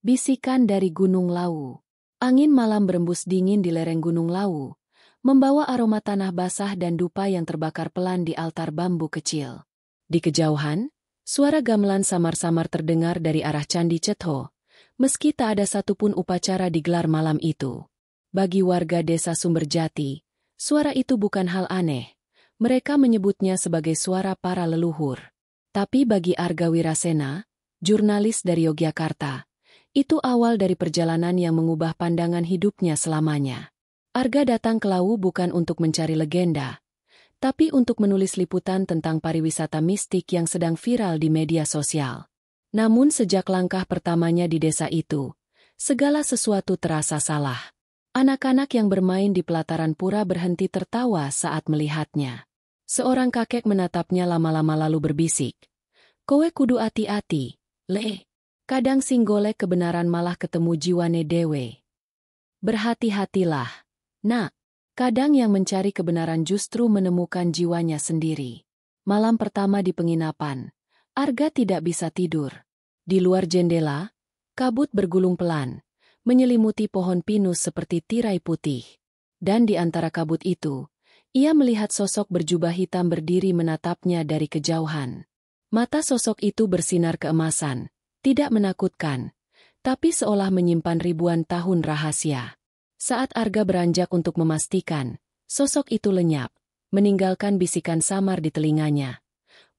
Bisikan dari Gunung Lawu. Angin malam berembus dingin di lereng Gunung Lawu, membawa aroma tanah basah dan dupa yang terbakar pelan di altar bambu kecil. Di kejauhan, suara gamelan samar-samar terdengar dari arah Candi Cetho, meski tak ada satupun upacara digelar malam itu. Bagi warga desa Sumberjati, suara itu bukan hal aneh. Mereka menyebutnya sebagai suara para leluhur. Tapi bagi Arga Wirasena, jurnalis dari Yogyakarta, itu awal dari perjalanan yang mengubah pandangan hidupnya selamanya. Arga datang ke Lawu bukan untuk mencari legenda, tapi untuk menulis liputan tentang pariwisata mistik yang sedang viral di media sosial. Namun sejak langkah pertamanya di desa itu, segala sesuatu terasa salah. Anak-anak yang bermain di pelataran pura berhenti tertawa saat melihatnya. Seorang kakek menatapnya lama-lama lalu berbisik, "Kowe kudu hati-hati, Le. Kadang sing golek kebenaran malah ketemu jiwane dewe. Berhati-hatilah, nak. Kadang yang mencari kebenaran justru menemukan jiwanya sendiri." Malam pertama di penginapan, Arga tidak bisa tidur. Di luar jendela, kabut bergulung pelan, menyelimuti pohon pinus seperti tirai putih. Dan di antara kabut itu, ia melihat sosok berjubah hitam berdiri menatapnya dari kejauhan. Mata sosok itu bersinar keemasan, tidak menakutkan, tapi seolah menyimpan ribuan tahun rahasia. Saat Arga beranjak untuk memastikan, sosok itu lenyap, meninggalkan bisikan samar di telinganya.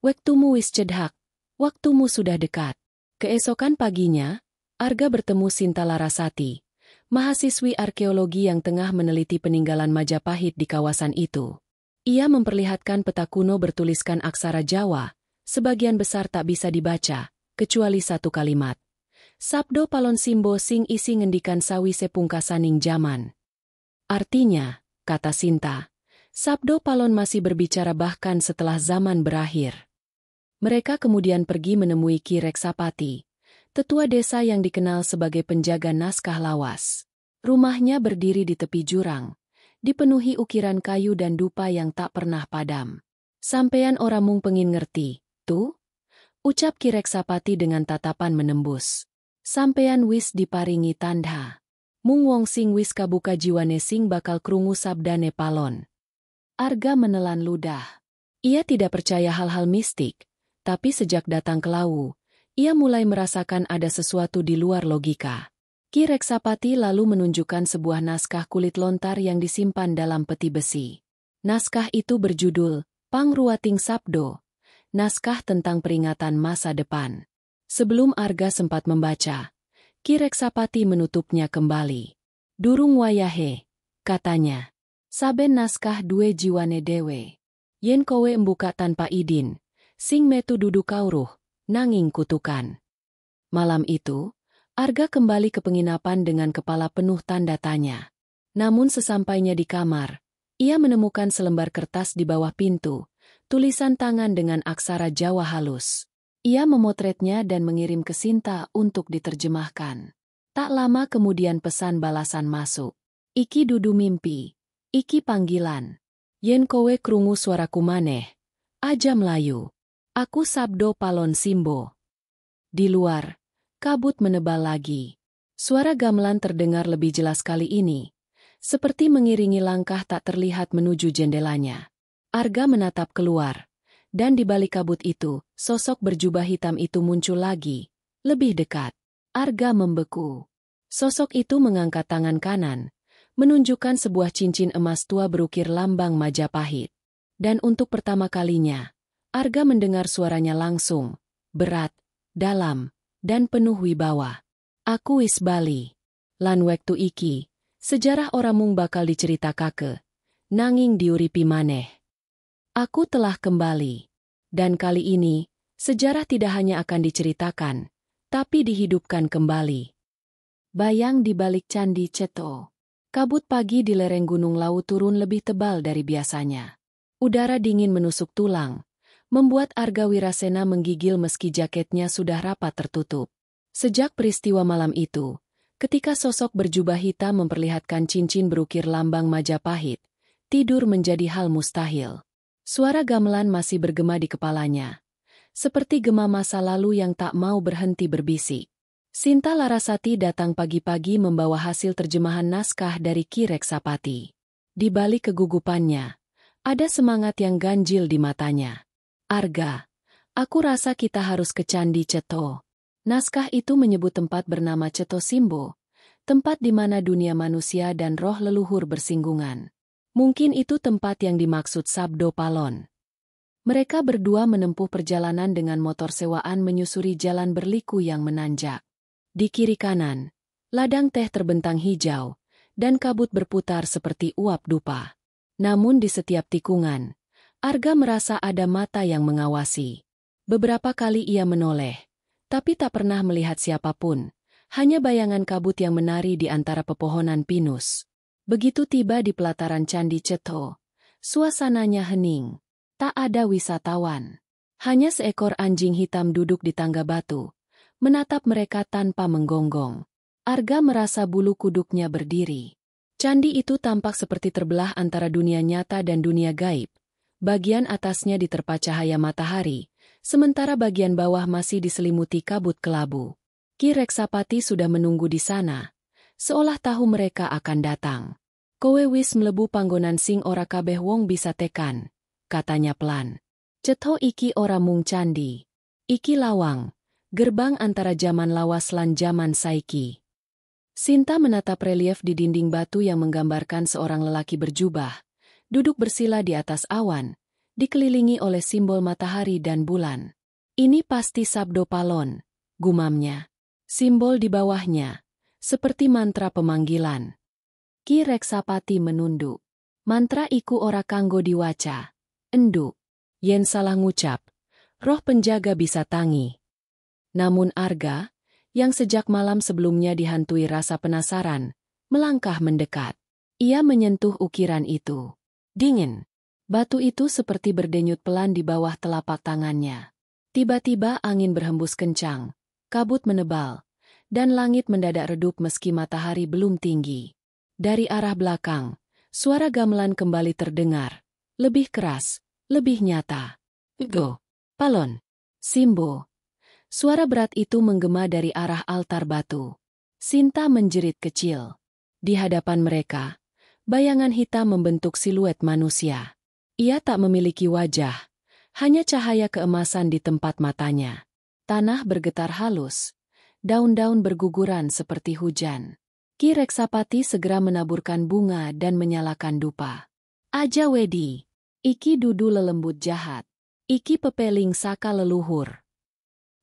"Wektumu wis cedhak, waktumu sudah dekat." Keesokan paginya, Arga bertemu Sinta Larasati, mahasiswi arkeologi yang tengah meneliti peninggalan Majapahit di kawasan itu. Ia memperlihatkan peta kuno bertuliskan aksara Jawa, sebagian besar tak bisa dibaca, kecuali satu kalimat. "Sabdo palon simbo sing isi ngendikan sawise pungkasaning jaman." Artinya, kata Sinta, sabdo palon masih berbicara bahkan setelah zaman berakhir. Mereka kemudian pergi menemui Ki Reksapati, tetua desa yang dikenal sebagai penjaga naskah lawas. Rumahnya berdiri di tepi jurang, dipenuhi ukiran kayu dan dupa yang tak pernah padam. "Sampean ora mung pengin ngerti, tuh?" ucap Ki Reksapati dengan tatapan menembus. "Sampean wis diparingi tandha. Mung wong sing wis kabuka jiwane sing bakal krungu sabdane palon." Arga menelan ludah. Ia tidak percaya hal-hal mistik, tapi sejak datang ke Lawu, ia mulai merasakan ada sesuatu di luar logika. Ki Reksapati lalu menunjukkan sebuah naskah kulit lontar yang disimpan dalam peti besi. Naskah itu berjudul Pangruating Sabdo, naskah tentang peringatan masa depan. Sebelum Arga sempat membaca, Ki Reksapati menutupnya kembali. "Durung wayahe," katanya. "Saben naskah duwe jiwane dewe. Yen kowe embuka tanpa idin, sing metu dudu kauruh, nanging kutukan." Malam itu, Arga kembali ke penginapan dengan kepala penuh tanda tanya. Namun sesampainya di kamar, ia menemukan selembar kertas di bawah pintu, tulisan tangan dengan aksara Jawa halus. Ia memotretnya dan mengirim ke Sinta untuk diterjemahkan. Tak lama kemudian pesan balasan masuk. "Iki dudu mimpi, iki panggilan. Yen kowe krungu suaraku maneh, aja mlayu. Aku sabdo palon simbo." Di luar, kabut menebal lagi. Suara gamelan terdengar lebih jelas kali ini, seperti mengiringi langkah tak terlihat menuju jendelanya. Arga menatap keluar, dan di balik kabut itu, sosok berjubah hitam itu muncul lagi, lebih dekat. Arga membeku. Sosok itu mengangkat tangan kanan, menunjukkan sebuah cincin emas tua berukir lambang Majapahit. Dan untuk pertama kalinya, Arga mendengar suaranya langsung, berat, dalam, dan penuh wibawa. "Aku wis bali. Lan wektu iki, sejarah ora mung bakal diceritakake, nanging diuripi maneh. Aku telah kembali. Dan kali ini, sejarah tidak hanya akan diceritakan, tapi dihidupkan kembali." Bayang di balik Candi Cetho. Kabut pagi di lereng Gunung Lawu turun lebih tebal dari biasanya. Udara dingin menusuk tulang, membuat Arga Wirasena menggigil meski jaketnya sudah rapat tertutup. Sejak peristiwa malam itu, ketika sosok berjubah hitam memperlihatkan cincin berukir lambang Majapahit, tidur menjadi hal mustahil. Suara gamelan masih bergema di kepalanya, seperti gema masa lalu yang tak mau berhenti berbisik. Sinta Larasati datang pagi-pagi membawa hasil terjemahan naskah dari Ki Reksapati. Di balik kegugupannya, ada semangat yang ganjil di matanya. Arga, aku rasa kita harus ke Candi Ceto. Naskah itu menyebut tempat bernama Ceto Simbo, tempat di mana dunia manusia dan roh leluhur bersinggungan. Mungkin itu tempat yang dimaksud Sabdo Palon. Mereka berdua menempuh perjalanan dengan motor sewaan menyusuri jalan berliku yang menanjak. Di kiri kanan, ladang teh terbentang hijau, dan kabut berputar seperti uap dupa. Namun di setiap tikungan, Arga merasa ada mata yang mengawasi. Beberapa kali ia menoleh, tapi tak pernah melihat siapapun, hanya bayangan kabut yang menari di antara pepohonan pinus. Begitu tiba di pelataran Candi Ceto, suasananya hening. Tak ada wisatawan. Hanya seekor anjing hitam duduk di tangga batu, menatap mereka tanpa menggonggong. Arga merasa bulu kuduknya berdiri. Candi itu tampak seperti terbelah antara dunia nyata dan dunia gaib. Bagian atasnya diterpa cahaya matahari, sementara bagian bawah masih diselimuti kabut kelabu. Ki Reksapati sudah menunggu di sana, seolah tahu mereka akan datang. Kowe wis mlebu panggonan sing ora kabeh wong bisa tekan, katanya pelan. Cetho iki ora mung candi. Iki lawang, gerbang antara zaman lawas lan zaman saiki. Sinta menatap relief di dinding batu yang menggambarkan seorang lelaki berjubah, duduk bersila di atas awan, dikelilingi oleh simbol matahari dan bulan. Ini pasti Sabdo Palon, gumamnya. Simbol di bawahnya, seperti mantra pemanggilan. Ki Reksapati menunduk. Mantra iku ora kanggo diwaca. Enduk. Yen salah ngucap, roh penjaga bisa tangi. Namun Arga, yang sejak malam sebelumnya dihantui rasa penasaran, melangkah mendekat. Ia menyentuh ukiran itu. Dingin. Batu itu seperti berdenyut pelan di bawah telapak tangannya. Tiba-tiba angin berhembus kencang, kabut menebal, dan langit mendadak redup meski matahari belum tinggi. Dari arah belakang, suara gamelan kembali terdengar, lebih keras, lebih nyata. Go, Palon, Simbo. Suara berat itu menggema dari arah altar batu. Sinta menjerit kecil. Di hadapan mereka, bayangan hitam membentuk siluet manusia. Ia tak memiliki wajah, hanya cahaya keemasan di tempat matanya. Tanah bergetar halus, daun-daun berguguran seperti hujan. Ki Reksapati segera menaburkan bunga dan menyalakan dupa. Aja wedi. Iki dudu lelembut jahat. Iki pepeling saka leluhur.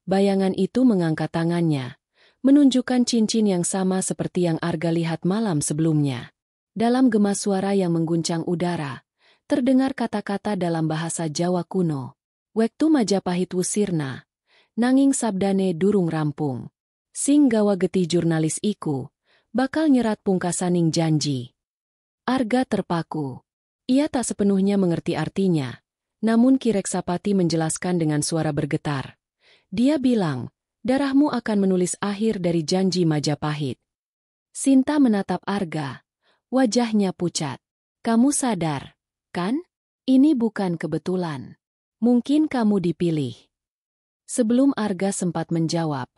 Bayangan itu mengangkat tangannya, menunjukkan cincin yang sama seperti yang Arga lihat malam sebelumnya. Dalam gema suara yang mengguncang udara, terdengar kata-kata dalam bahasa Jawa kuno. Wektu Majapahit wusirna, nanging sabdane durung rampung. Sing gawa getih jurnalis iku, bakal nyerat pungkasaning janji. Arga terpaku. Ia tak sepenuhnya mengerti artinya, namun Ki Reksapati menjelaskan dengan suara bergetar. Dia bilang, darahmu akan menulis akhir dari janji Majapahit. Sinta menatap Arga, wajahnya pucat. Kamu sadar, kan? Ini bukan kebetulan. Mungkin kamu dipilih. Sebelum Arga sempat menjawab,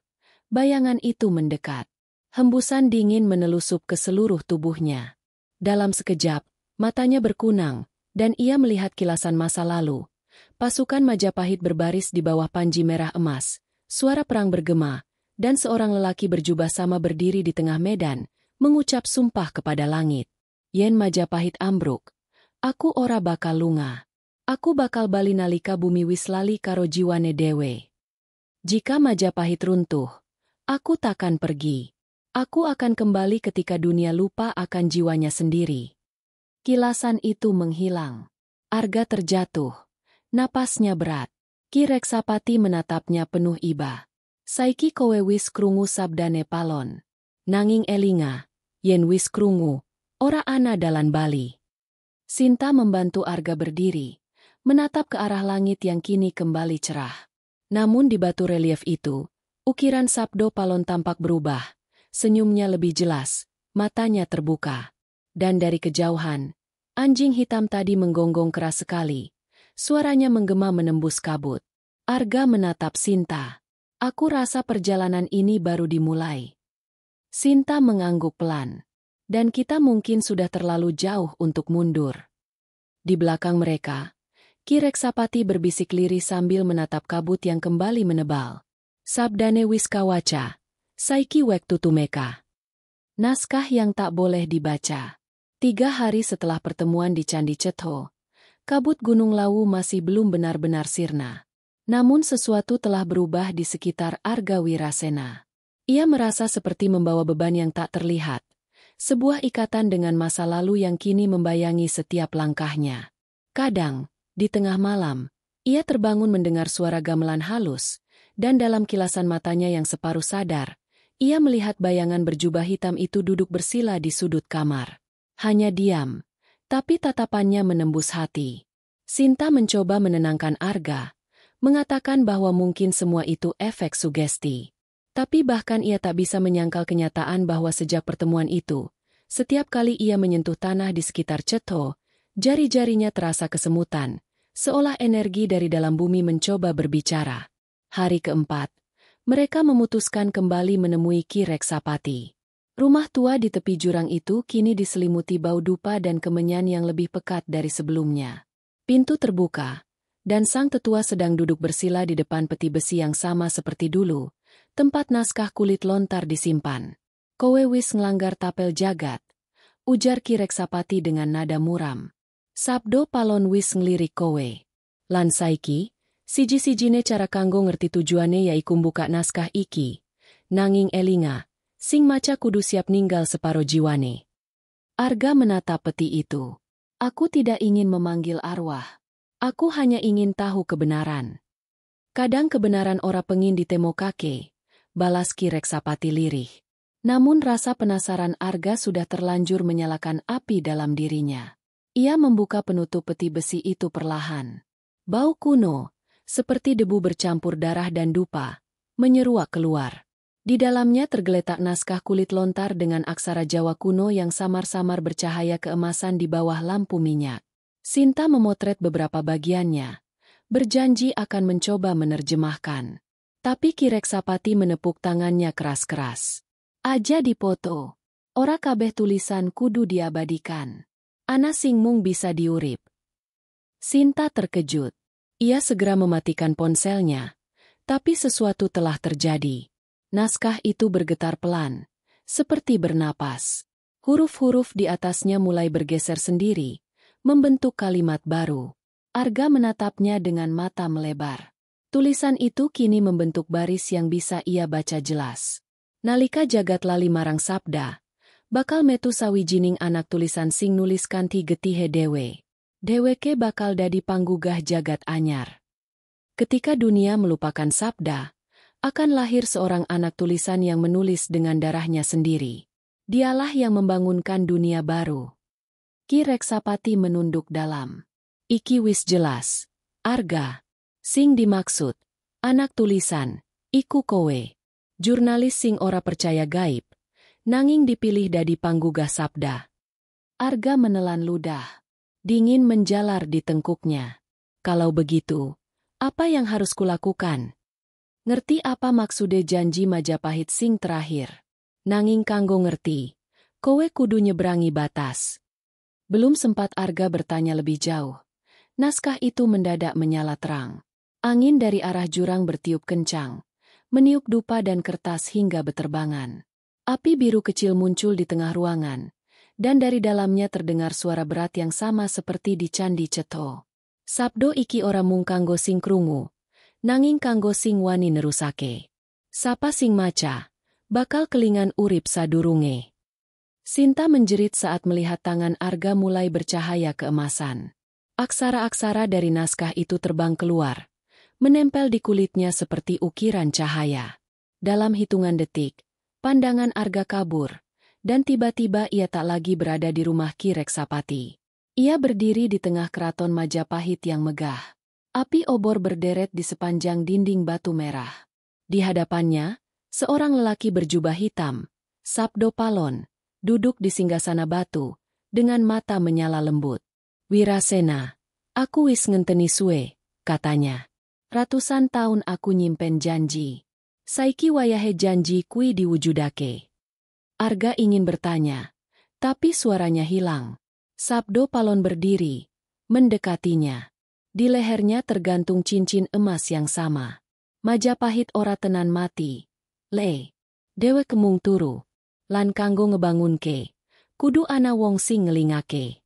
bayangan itu mendekat. Hembusan dingin menelusup ke seluruh tubuhnya. Dalam sekejap, matanya berkunang, dan ia melihat kilasan masa lalu. Pasukan Majapahit berbaris di bawah panji merah emas, suara perang bergema, dan seorang lelaki berjubah sama berdiri di tengah medan, mengucap sumpah kepada langit. Yen Majapahit ambruk, aku ora bakal lunga. Aku bakal bali nalika bumi wis lali karo jiwane dewe. Jika Majapahit runtuh, aku takkan pergi. Aku akan kembali ketika dunia lupa akan jiwanya sendiri. Kilasan itu menghilang. Arga terjatuh. Napasnya berat. Ki Reksapati menatapnya penuh iba. Saiki kowe wis krungu sabdane Palon. Nanging elinga, yen wis krungu, ora ana dalan bali. Sinta membantu Arga berdiri, menatap ke arah langit yang kini kembali cerah. Namun di batu relief itu, ukiran Sabdo Palon tampak berubah. Senyumnya lebih jelas, matanya terbuka. Dan dari kejauhan, anjing hitam tadi menggonggong keras sekali. Suaranya menggema menembus kabut. Arga menatap Sinta. Aku rasa perjalanan ini baru dimulai. Sinta mengangguk pelan. Dan kita mungkin sudah terlalu jauh untuk mundur. Di belakang mereka, Ki Reksapati berbisik lirih sambil menatap kabut yang kembali menebal. Sabdane Wiskawaca, Saiki Wektu Tumeka. Naskah yang tak boleh dibaca. 3 hari setelah pertemuan di Candi Cetho, kabut Gunung Lawu masih belum benar-benar sirna. Namun sesuatu telah berubah di sekitar Arga Wirasena. Ia merasa seperti membawa beban yang tak terlihat. Sebuah ikatan dengan masa lalu yang kini membayangi setiap langkahnya. Kadang, di tengah malam, ia terbangun mendengar suara gamelan halus, dan dalam kilasan matanya yang separuh sadar, ia melihat bayangan berjubah hitam itu duduk bersila di sudut kamar. Hanya diam, tapi tatapannya menembus hati. Sinta mencoba menenangkan Arga, mengatakan bahwa mungkin semua itu efek sugesti. Tapi bahkan ia tak bisa menyangkal kenyataan bahwa sejak pertemuan itu, setiap kali ia menyentuh tanah di sekitar Cetho, jari-jarinya terasa kesemutan, seolah energi dari dalam bumi mencoba berbicara. Hari keempat, mereka memutuskan kembali menemui Ki Reksapati. Rumah tua di tepi jurang itu kini diselimuti bau dupa dan kemenyan yang lebih pekat dari sebelumnya. Pintu terbuka, dan sang tetua sedang duduk bersila di depan peti besi yang sama seperti dulu, tempat naskah kulit lontar disimpan. Kowe wis ngelanggar tapel jagat, ujar Ki Reksapati dengan nada muram. Sabdo palon wis nglirik kowe. Lan saiki, siji-sijine cara kanggo ngerti tujuane yaiku mbuka naskah iki. Nanging elinga, sing maca kudu siap ninggal separo jiwane. Arga menatap peti itu. Aku tidak ingin memanggil arwah. Aku hanya ingin tahu kebenaran. Kadang kebenaran ora pengin ditemokake, balas Ki Reksapati lirih. Namun rasa penasaran Arga sudah terlanjur menyalakan api dalam dirinya. Ia membuka penutup peti besi itu perlahan. Bau kuno, seperti debu bercampur darah dan dupa, menyeruak keluar. Di dalamnya tergeletak naskah kulit lontar dengan aksara Jawa kuno yang samar-samar bercahaya keemasan di bawah lampu minyak. Sinta memotret beberapa bagiannya, berjanji akan mencoba menerjemahkan. Tapi Ki Reksapati menepuk tangannya keras-keras. Aja dipoto. Ora kabeh tulisan kudu diabadikan. Ana sing mung bisa diurip. Sinta terkejut. Ia segera mematikan ponselnya. Tapi sesuatu telah terjadi. Naskah itu bergetar pelan, seperti bernapas. Huruf-huruf di atasnya mulai bergeser sendiri, membentuk kalimat baru. Arga menatapnya dengan mata melebar. Tulisan itu kini membentuk baris yang bisa ia baca jelas. Nalika jagat lali marang sabda, bakal metu sawijining anak tulisan sing nulis kanthi getihe dewe. Dheweke bakal dadi panggugah jagat anyar. Ketika dunia melupakan sabda, akan lahir seorang anak tulisan yang menulis dengan darahnya sendiri. Dialah yang membangunkan dunia baru. Ki Reksapati menunduk dalam. Iki wis jelas. Arga. Sing dimaksud, anak tulisan, iku kowe. Jurnalis sing ora percaya gaib, nanging dipilih dadi panggugah sabda. Arga menelan ludah. Dingin menjalar di tengkuknya. Kalau begitu, apa yang harus kulakukan? Ngerti apa maksude janji Majapahit sing terakhir? Nanging kanggo ngerti, kowe kudu nyebrangi batas. Belum sempat Arga bertanya lebih jauh. Naskah itu mendadak menyala terang. Angin dari arah jurang bertiup kencang, meniup dupa dan kertas hingga beterbangan. Api biru kecil muncul di tengah ruangan, dan dari dalamnya terdengar suara berat yang sama seperti di Candi Cetho. Sabdo iki ora mung kanggo sing krungu, nanging kanggo sing wani nerusake. Sapa sing maca, bakal kelingan urip sadurunge. Sinta menjerit saat melihat tangan Arga mulai bercahaya keemasan. Aksara-aksara dari naskah itu terbang keluar, menempel di kulitnya seperti ukiran cahaya. Dalam hitungan detik, pandangan Arga kabur, dan tiba-tiba ia tak lagi berada di rumah Ki Reksapati. Ia berdiri di tengah keraton Majapahit yang megah. Api obor berderet di sepanjang dinding batu merah. Di hadapannya, seorang lelaki berjubah hitam, Sabdo Palon, duduk di singgasana batu, dengan mata menyala lembut. Wirasena, aku wis ngenteni suwe, katanya. Ratusan tahun aku nyimpen janji. Saiki wayahe janji kui diwujudake. Arga ingin bertanya, tapi suaranya hilang. Sabdo Palon berdiri, mendekatinya. Di lehernya tergantung cincin emas yang sama. Majapahit ora tenan mati. Le. Dewe kemung turu. Lan kanggo ngebangunke. Kudu ana wong sing ngelingake.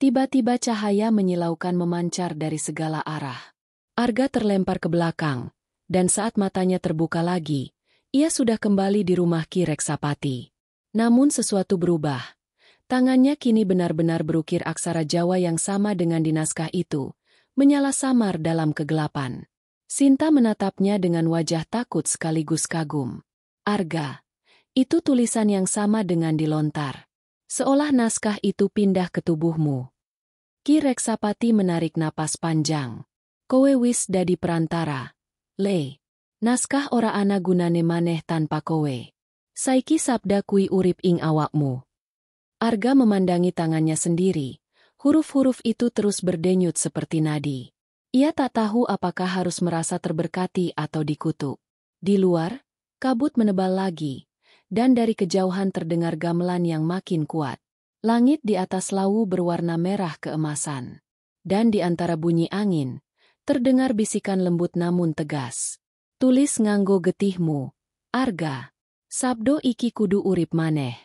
Tiba-tiba cahaya menyilaukan memancar dari segala arah. Arga terlempar ke belakang. Dan saat matanya terbuka lagi, ia sudah kembali di rumah Ki Reksapati. Namun sesuatu berubah. Tangannya kini benar-benar berukir aksara Jawa yang sama dengan di naskah itu, menyala samar dalam kegelapan. Sinta menatapnya dengan wajah takut sekaligus kagum. Arga, itu tulisan yang sama dengan di lontar. Seolah naskah itu pindah ke tubuhmu. Ki Reksapati menarik napas panjang. Kowe wis dadi perantara. Le, naskah ora ana gunane maneh tanpa kowe. Saiki sabda kui urip ing awakmu. Arga memandangi tangannya sendiri. Huruf-huruf itu terus berdenyut seperti nadi. Ia tak tahu apakah harus merasa terberkati atau dikutuk. Di luar, kabut menebal lagi, dan dari kejauhan terdengar gamelan yang makin kuat. Langit di atas lawu berwarna merah keemasan. Dan di antara bunyi angin, terdengar bisikan lembut namun tegas. Tulis nganggo getihmu, Arga. Sabdo iki kudu urip maneh.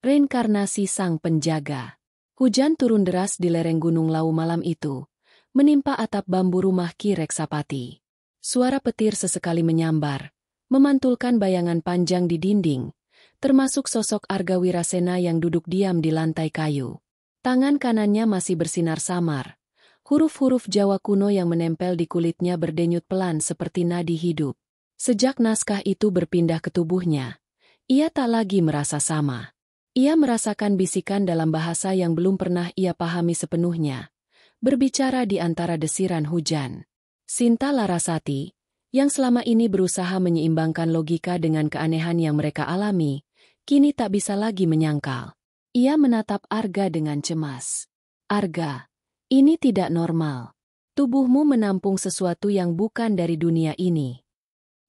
Reinkarnasi sang penjaga. Hujan turun deras di lereng Gunung Lawu malam itu, menimpa atap bambu rumah Ki Reksapati. Suara petir sesekali menyambar, memantulkan bayangan panjang di dinding, termasuk sosok Arga Wirasena yang duduk diam di lantai kayu. Tangan kanannya masih bersinar samar. Huruf-huruf Jawa kuno yang menempel di kulitnya berdenyut pelan seperti nadi hidup. Sejak naskah itu berpindah ke tubuhnya, ia tak lagi merasa sama. Ia merasakan bisikan dalam bahasa yang belum pernah ia pahami sepenuhnya, berbicara di antara desiran hujan. Sinta Larasati, yang selama ini berusaha menyeimbangkan logika dengan keanehan yang mereka alami, kini tak bisa lagi menyangkal. Ia menatap Arga dengan cemas. Arga, ini tidak normal. Tubuhmu menampung sesuatu yang bukan dari dunia ini.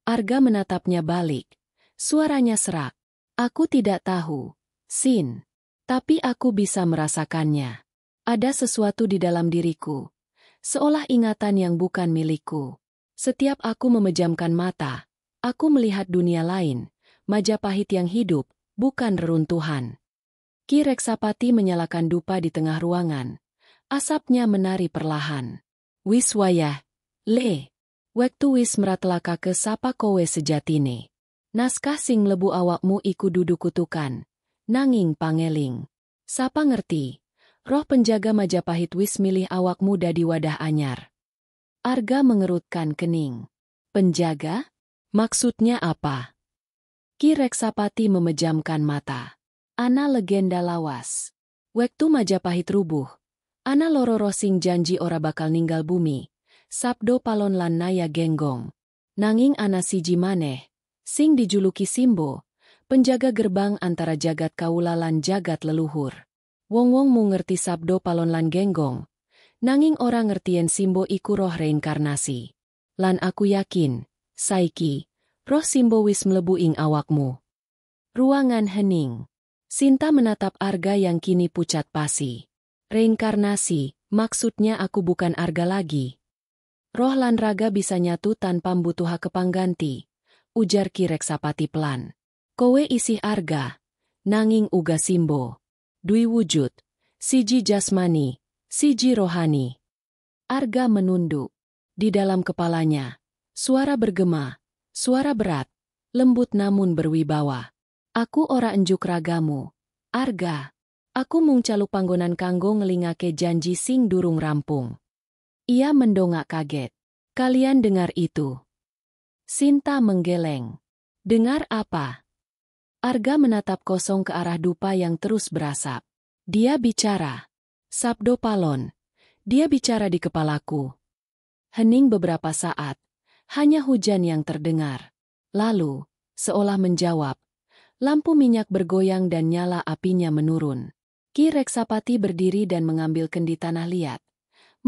Arga menatapnya balik. Suaranya serak. Aku tidak tahu, Sin. Tapi aku bisa merasakannya. Ada sesuatu di dalam diriku. Seolah ingatan yang bukan milikku. Setiap aku memejamkan mata, aku melihat dunia lain. Majapahit yang hidup, bukan reruntuhan. Ki Reksapati menyalakan dupa di tengah ruangan. Asapnya menari perlahan. Wis wayah, Le. Wektu wis mratelaka ke sapa kowe sejatine. Naskah sing mlebu awakmu iku dudu kutukan. Nanging pangeling. Sapa ngerti, roh penjaga Majapahit wis milih awakmu dadi wadah anyar. Arga mengerutkan kening. Penjaga? Maksudnya apa? Ki Reksapati memejamkan mata. Ana legenda lawas. Wektu Majapahit rubuh. Ana loro sing janji ora bakal ninggal bumi, Sabdo Palon lan Naya Genggong. Nanging ana siji maneh, sing dijuluki Simbo, penjaga gerbang antara jagat kaula lan jagat leluhur. Wong-wong mu ngerti Sabdo Palon lan Genggong, nanging ora ngertien Simbo iku roh reinkarnasi. Lan aku yakin, saiki, roh Simbo wis mlebu ing awakmu. Ruangan hening. Sinta menatap Arga yang kini pucat pasi. Reinkarnasi, maksudnya aku bukan Arga lagi. Roh lan raga bisa nyatu tanpa mbutuha kepangganti, ujar Ki Reksapati pelan. Kowe isih Arga, nanging uga Simbo. Dui wujud, siji jasmani, siji rohani. Arga menunduk. Di dalam kepalanya, suara bergema, suara berat, lembut namun berwibawa. Aku ora enjuk ragamu, Arga. Aku mung calu panggonan kanggo ngelingake janji sing durung rampung. Ia mendongak kaget. Kalian dengar itu? Sinta menggeleng. Dengar apa? Arga menatap kosong ke arah dupa yang terus berasap. Dia bicara. Sabdo Palon. Dia bicara di kepalaku. Hening beberapa saat. Hanya hujan yang terdengar. Lalu, seolah menjawab, lampu minyak bergoyang dan nyala apinya menurun. Ki Reksapati berdiri dan mengambil kendi tanah liat,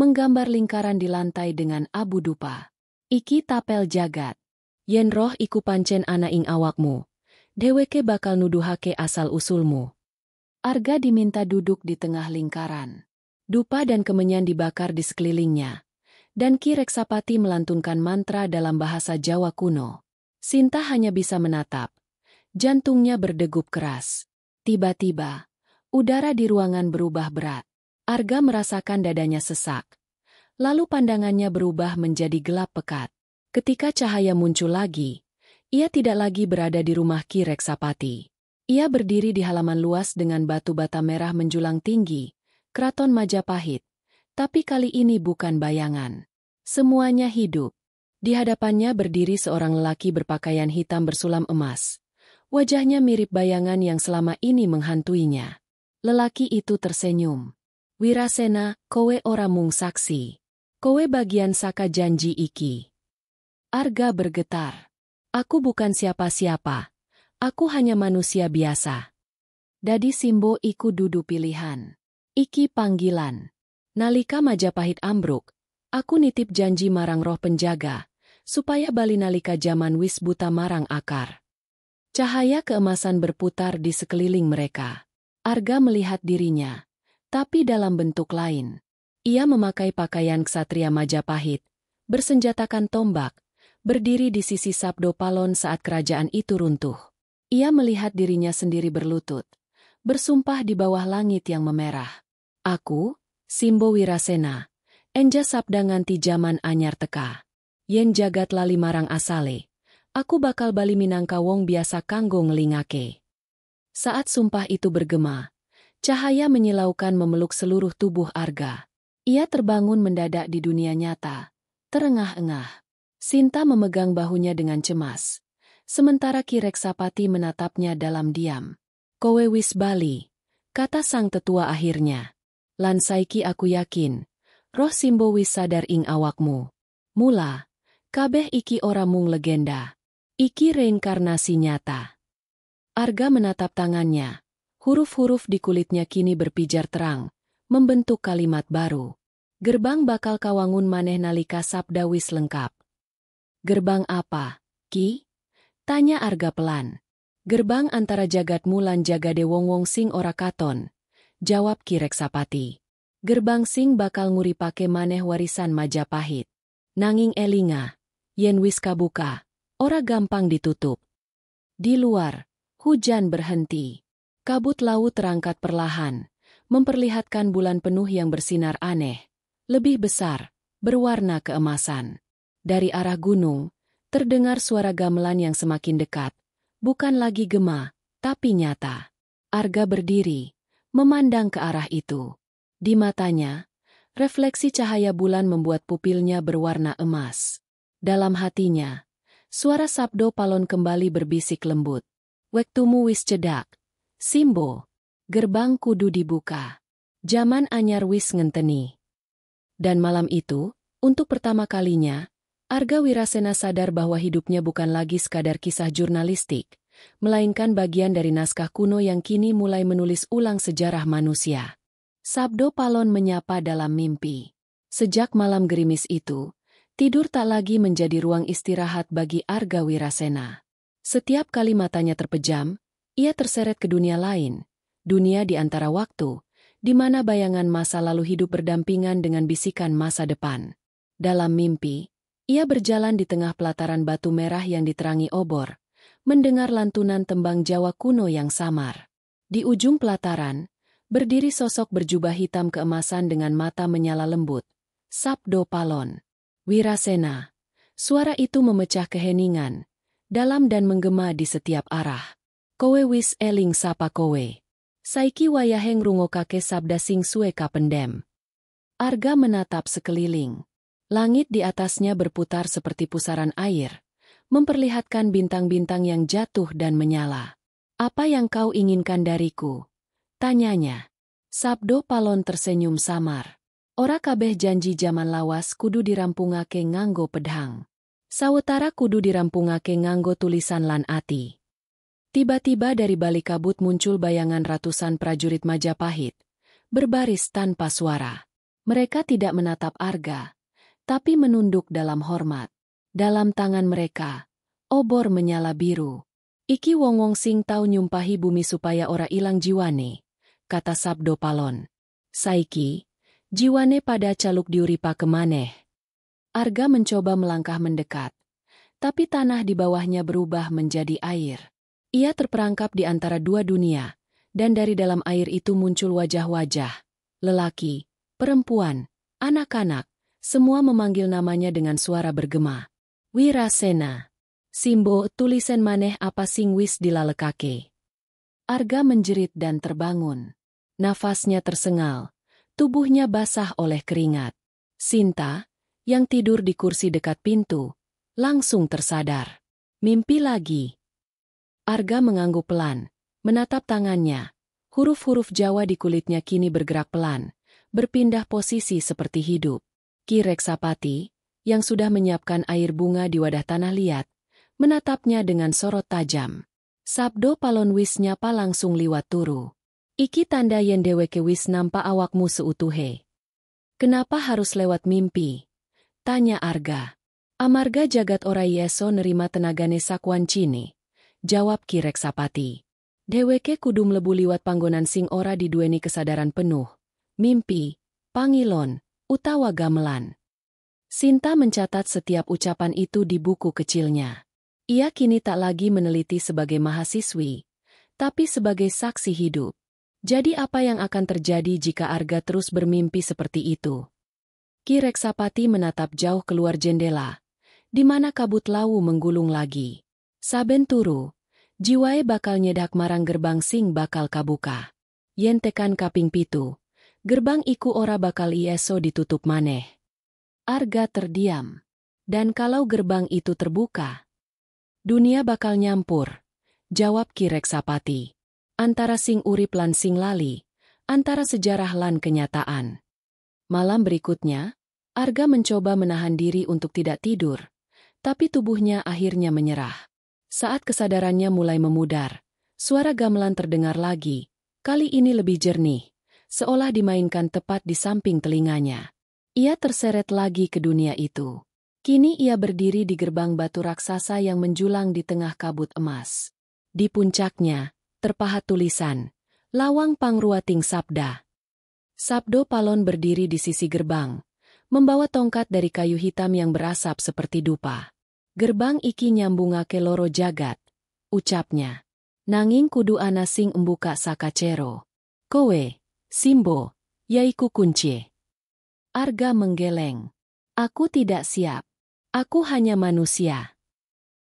menggambar lingkaran di lantai dengan abu dupa. Iki tapel jagat. Yen roh iku pancen ana ing awakmu, dheweke bakal nuduhake asal-usulmu. Arga diminta duduk di tengah lingkaran. Dupa dan kemenyan dibakar di sekelilingnya. Dan Ki Reksapati melantunkan mantra dalam bahasa Jawa kuno. Sinta hanya bisa menatap. Jantungnya berdegup keras. Tiba-tiba, udara di ruangan berubah berat. Arga merasakan dadanya sesak. Lalu pandangannya berubah menjadi gelap pekat. Ketika cahaya muncul lagi, ia tidak lagi berada di rumah Ki Reksapati. Ia berdiri di halaman luas dengan batu bata merah menjulang tinggi, Keraton Majapahit. Tapi kali ini bukan bayangan. Semuanya hidup. Di hadapannya berdiri seorang lelaki berpakaian hitam bersulam emas. Wajahnya mirip bayangan yang selama ini menghantuinya. Lelaki itu tersenyum. Wirasena, kowe ora mung saksi. Kowe bagian saka janji iki. Arga bergetar. Aku bukan siapa-siapa. Aku hanya manusia biasa. Dadi Simbo iku dudu pilihan. Iki panggilan. Nalika Majapahit ambruk, aku nitip janji marang roh penjaga, supaya bali nalika jaman wis buta marang akar. Cahaya keemasan berputar di sekeliling mereka. Arga melihat dirinya, tapi dalam bentuk lain. Ia memakai pakaian ksatria Majapahit, bersenjatakan tombak, berdiri di sisi Sabdo Palon saat kerajaan itu runtuh. Ia melihat dirinya sendiri berlutut, bersumpah di bawah langit yang memerah. Aku, Simbo Wirasena, enja sabda nganti jaman anyar teka. Yen jagat lali marang asale, aku bakal bali minangka wong biasa kanggo ngelingake. Saat sumpah itu bergema, cahaya menyilaukan memeluk seluruh tubuh Arga. Ia terbangun mendadak di dunia nyata, terengah-engah. Sinta memegang bahunya dengan cemas. Sementara Ki Reksapati menatapnya dalam diam. Kowe wis bali, kata sang tetua akhirnya. Lan saiki aku yakin, roh Simbo wis sadar ing awakmu. Mula, kabeh iki ora mung legenda. Iki reinkarnasi nyata. Arga menatap tangannya. Huruf-huruf di kulitnya kini berpijar terang, membentuk kalimat baru. Gerbang bakal kawangun maneh nalika sabda wis lengkap. Gerbang apa, Ki? Tanya Arga pelan. Gerbang antara jagatmu lan jagade wong-wong sing ora katon. Jawab Ki Reksapati. Gerbang sing bakal nguripake maneh warisan Majapahit. Nanging elinga, yen wis kabuka, ora gampang ditutup. Di luar, hujan berhenti. Kabut laut terangkat perlahan, memperlihatkan bulan penuh yang bersinar aneh. Lebih besar, berwarna keemasan. Dari arah gunung, terdengar suara gamelan yang semakin dekat. Bukan lagi gema, tapi nyata. Arga berdiri, memandang ke arah itu. Di matanya, refleksi cahaya bulan membuat pupilnya berwarna emas. Dalam hatinya, suara Sabdo Palon kembali berbisik lembut. Wektumu wis cedak. Simbo, gerbang kudu dibuka. Jaman anyar wis ngenteni. Dan malam itu, untuk pertama kalinya, Arga Wirasena sadar bahwa hidupnya bukan lagi sekadar kisah jurnalistik, melainkan bagian dari naskah kuno yang kini mulai menulis ulang sejarah manusia. Sabdo Palon menyapa dalam mimpi. Sejak malam gerimis itu, tidur tak lagi menjadi ruang istirahat bagi Arga Wirasena. Setiap kali matanya terpejam, ia terseret ke dunia lain, dunia di antara waktu, di mana bayangan masa lalu hidup berdampingan dengan bisikan masa depan. Dalam mimpi, ia berjalan di tengah pelataran batu merah yang diterangi obor, mendengar lantunan tembang Jawa kuno yang samar. Di ujung pelataran, berdiri sosok berjubah hitam keemasan dengan mata menyala lembut. Sabdo Palon. Wirasena. Suara itu memecah keheningan, dalam dan menggema di setiap arah. Kowe wis eling sapa kowe. Saiki wayahe ngrungokake sabda sing suwe kapendem. Arga menatap sekeliling. Langit di atasnya berputar seperti pusaran air, memperlihatkan bintang-bintang yang jatuh dan menyala. Apa yang kau inginkan dariku? Tanyanya. Sabdo Palon tersenyum samar. Ora kabeh janji jaman lawas kudu dirampungake nganggo pedhang. Sawetara kudu dirampungake nganggo tulisan lan ati. Tiba-tiba dari balik kabut muncul bayangan ratusan prajurit Majapahit, berbaris tanpa suara. Mereka tidak menatap Arga, tapi menunduk dalam hormat. Dalam tangan mereka, Obor menyala biru. Iki wong sing tau nyumpahi bumi supaya ora ilang jiwane, kata Sabdo Palon. Saiki, jiwane pada caluk diuripa kemaneh. Arga mencoba melangkah mendekat, tapi tanah di bawahnya berubah menjadi air. Ia terperangkap di antara dua dunia, dan dari dalam air itu muncul wajah-wajah. Lelaki, perempuan, anak-anak, semua memanggil namanya dengan suara bergema. Wirasena. Simbo tulisen maneh apa sing wis dilalekake. Arga menjerit dan terbangun. Nafasnya tersengal, tubuhnya basah oleh keringat. Sinta, yang tidur di kursi dekat pintu, langsung tersadar. Mimpi lagi. Arga mengangguk pelan, menatap tangannya. Huruf-huruf Jawa di kulitnya kini bergerak pelan, berpindah posisi seperti hidup. Ki Reksapati, yang sudah menyiapkan air bunga di wadah tanah liat, menatapnya dengan sorot tajam. Sabdo Palon wis nyapa langsung liwat turu. Iki tanda yen deweke wis nampa awakmu seutuhe. Kenapa harus lewat mimpi? Tanya Arga. Amarga jagat ora yeso nerima tenagane sakwan cini. Jawab Ki Reksapati. Deweke kudu mlebu liwat panggonan sing ora diduweni kesadaran penuh. Mimpi, pangilon, utawa gamelan. Sinta mencatat setiap ucapan itu di buku kecilnya. Ia kini tak lagi meneliti sebagai mahasiswi, tapi sebagai saksi hidup. Jadi apa yang akan terjadi jika Arga terus bermimpi seperti itu? Ki Reksapati menatap jauh keluar jendela, di mana kabut lawu menggulung lagi. Saben turu, jiwae bakal nyedak marang gerbang sing bakal kabuka. Yen tekan kaping 7, gerbang iku ora bakal ieso ditutup maneh. Arga terdiam. Dan kalau gerbang itu terbuka, dunia bakal nyampur, jawab Ki Reksapati. Antara sing urip lan sing lali, antara sejarah lan kenyataan. Malam berikutnya, Arga mencoba menahan diri untuk tidak tidur, tapi tubuhnya akhirnya menyerah. Saat kesadarannya mulai memudar, suara gamelan terdengar lagi, kali ini lebih jernih, seolah dimainkan tepat di samping telinganya. Ia terseret lagi ke dunia itu. Kini ia berdiri di gerbang batu raksasa yang menjulang di tengah kabut emas. Di puncaknya, terpahat tulisan, Lawang Pangruating Sabda. Sabdo Palon berdiri di sisi gerbang, membawa tongkat dari kayu hitam yang berasap seperti dupa. Gerbang iki nyambungake loro jagat, ucapnya. Nanging kudu ana sing embuka sakacero. Kowe, Simbo, yaiku kunci. Arga menggeleng. Aku tidak siap. Aku hanya manusia.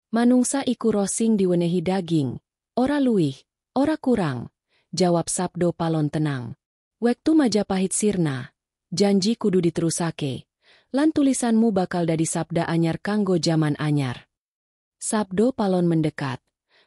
Manungsa iku roh sing diwenehi daging, ora luwih, ora kurang, jawab Sabdo Palon tenang. Wektu Majapahit sirna, janji kudu diterusake, lan tulisanmu bakal dadi sabda anyar kanggo jaman anyar. Sabdo Palon mendekat,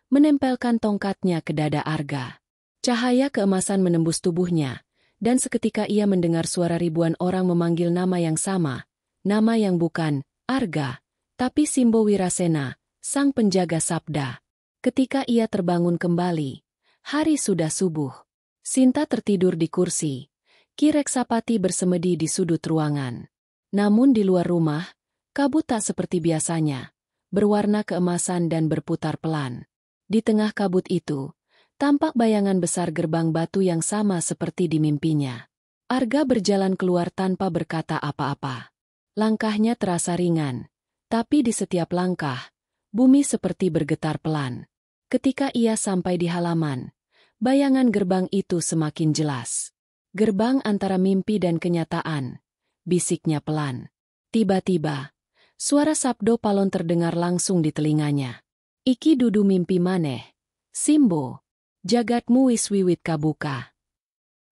menempelkan tongkatnya ke dada Arga. Cahaya keemasan menembus tubuhnya, dan seketika ia mendengar suara ribuan orang memanggil nama yang sama, nama yang bukan Arga, tapi Simbo Wirasena, sang penjaga sabda. Ketika ia terbangun kembali, hari sudah subuh. Sinta tertidur di kursi. Ki Reksapati bersemedi di sudut ruangan. Namun di luar rumah, kabut tak seperti biasanya, berwarna keemasan dan berputar pelan. Di tengah kabut itu, tampak bayangan besar gerbang batu yang sama seperti di mimpinya. Arga berjalan keluar tanpa berkata apa-apa. Langkahnya terasa ringan, tapi di setiap langkah, bumi seperti bergetar pelan. Ketika ia sampai di halaman, bayangan gerbang itu semakin jelas. Gerbang antara mimpi dan kenyataan, bisiknya pelan. Tiba-tiba, suara Sabdo Palon terdengar langsung di telinganya. Iki dudu mimpi maneh. Simbo, jagatmu wis wiwit kabuka.